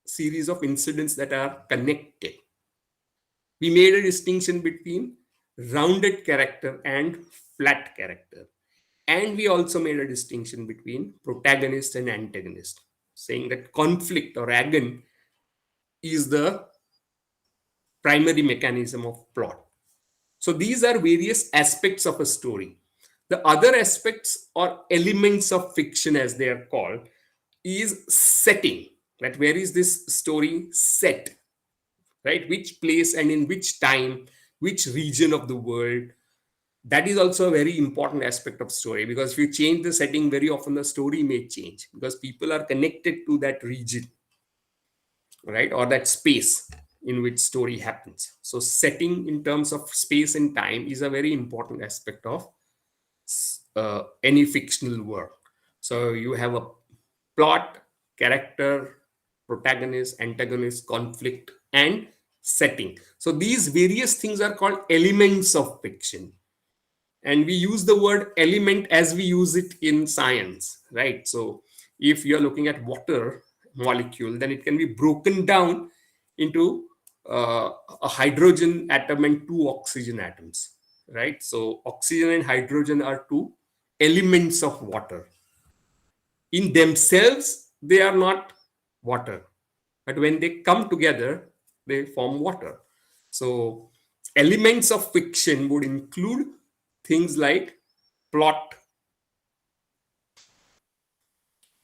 series of incidents that are connected. We made a distinction between rounded character and flat character. And we also made a distinction between protagonist and antagonist, saying that conflict or agon is the primary mechanism of plot. So these are various aspects of a story. The other aspects or elements of fiction, as they are called, is setting. That where is this story set, right? Which place and in which time, which region of the world. That is also a very important aspect of story, because if you change the setting, very often the story may change because people are connected to that region, right? Or that space in which story happens. So setting in terms of space and time is a very important aspect of any fictional work. So you have a plot, character, protagonist, antagonist, conflict, and setting. So these various things are called elements of fiction. And we use the word element as we use it in science, right? So if you're looking at water molecule, then it can be broken down into a hydrogen atom and two oxygen atoms, right? So oxygen and hydrogen are two elements of water. In themselves, they are not water, but when they come together, they form water. So elements of fiction would include things like plot,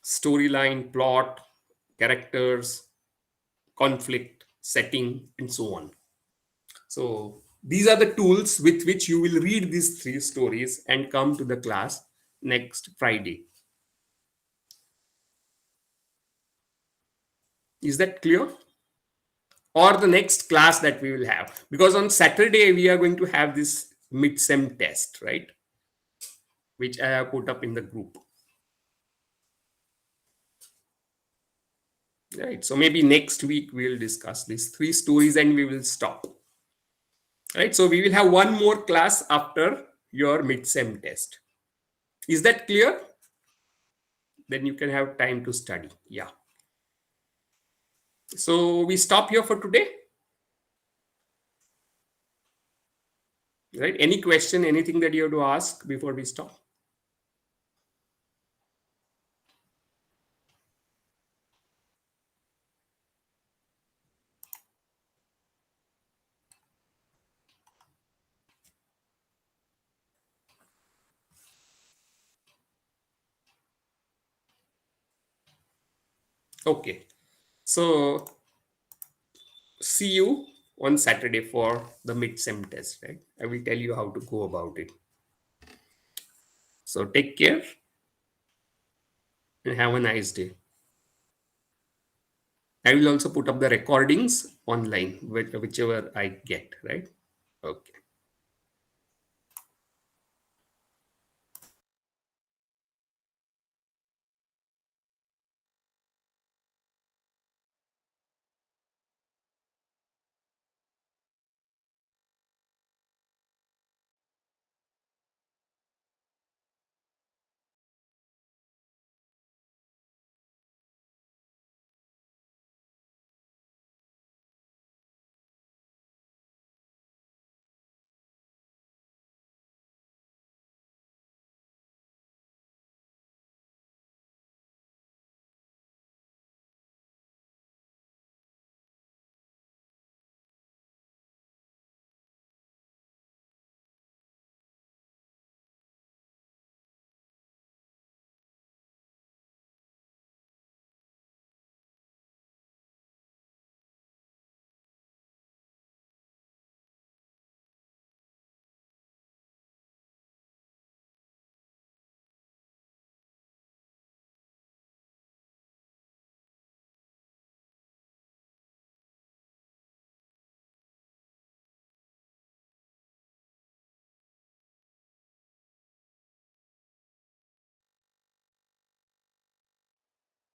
storyline, plot, characters, conflict, setting, and so on. So these are the tools with which you will read these 3 stories and come to the class next Friday. Is that clear? Or the next class that we will have? Because on Saturday, we are going to have this mid-sem test, right? Which I have put up in the group. Right. So maybe next week we'll discuss these 3 stories and we will stop. Right. So we will have one more class after your mid-sem test. Is that clear? Then you can have time to study. Yeah. So we stop here for today. Right. Any question, anything that you have to ask before we stop? Okay. So see you on Saturday for the mid-sem test, right? I will tell you how to go about it. So take care and have a nice day. I will also put up the recordings online, whichever I get, right? Okay.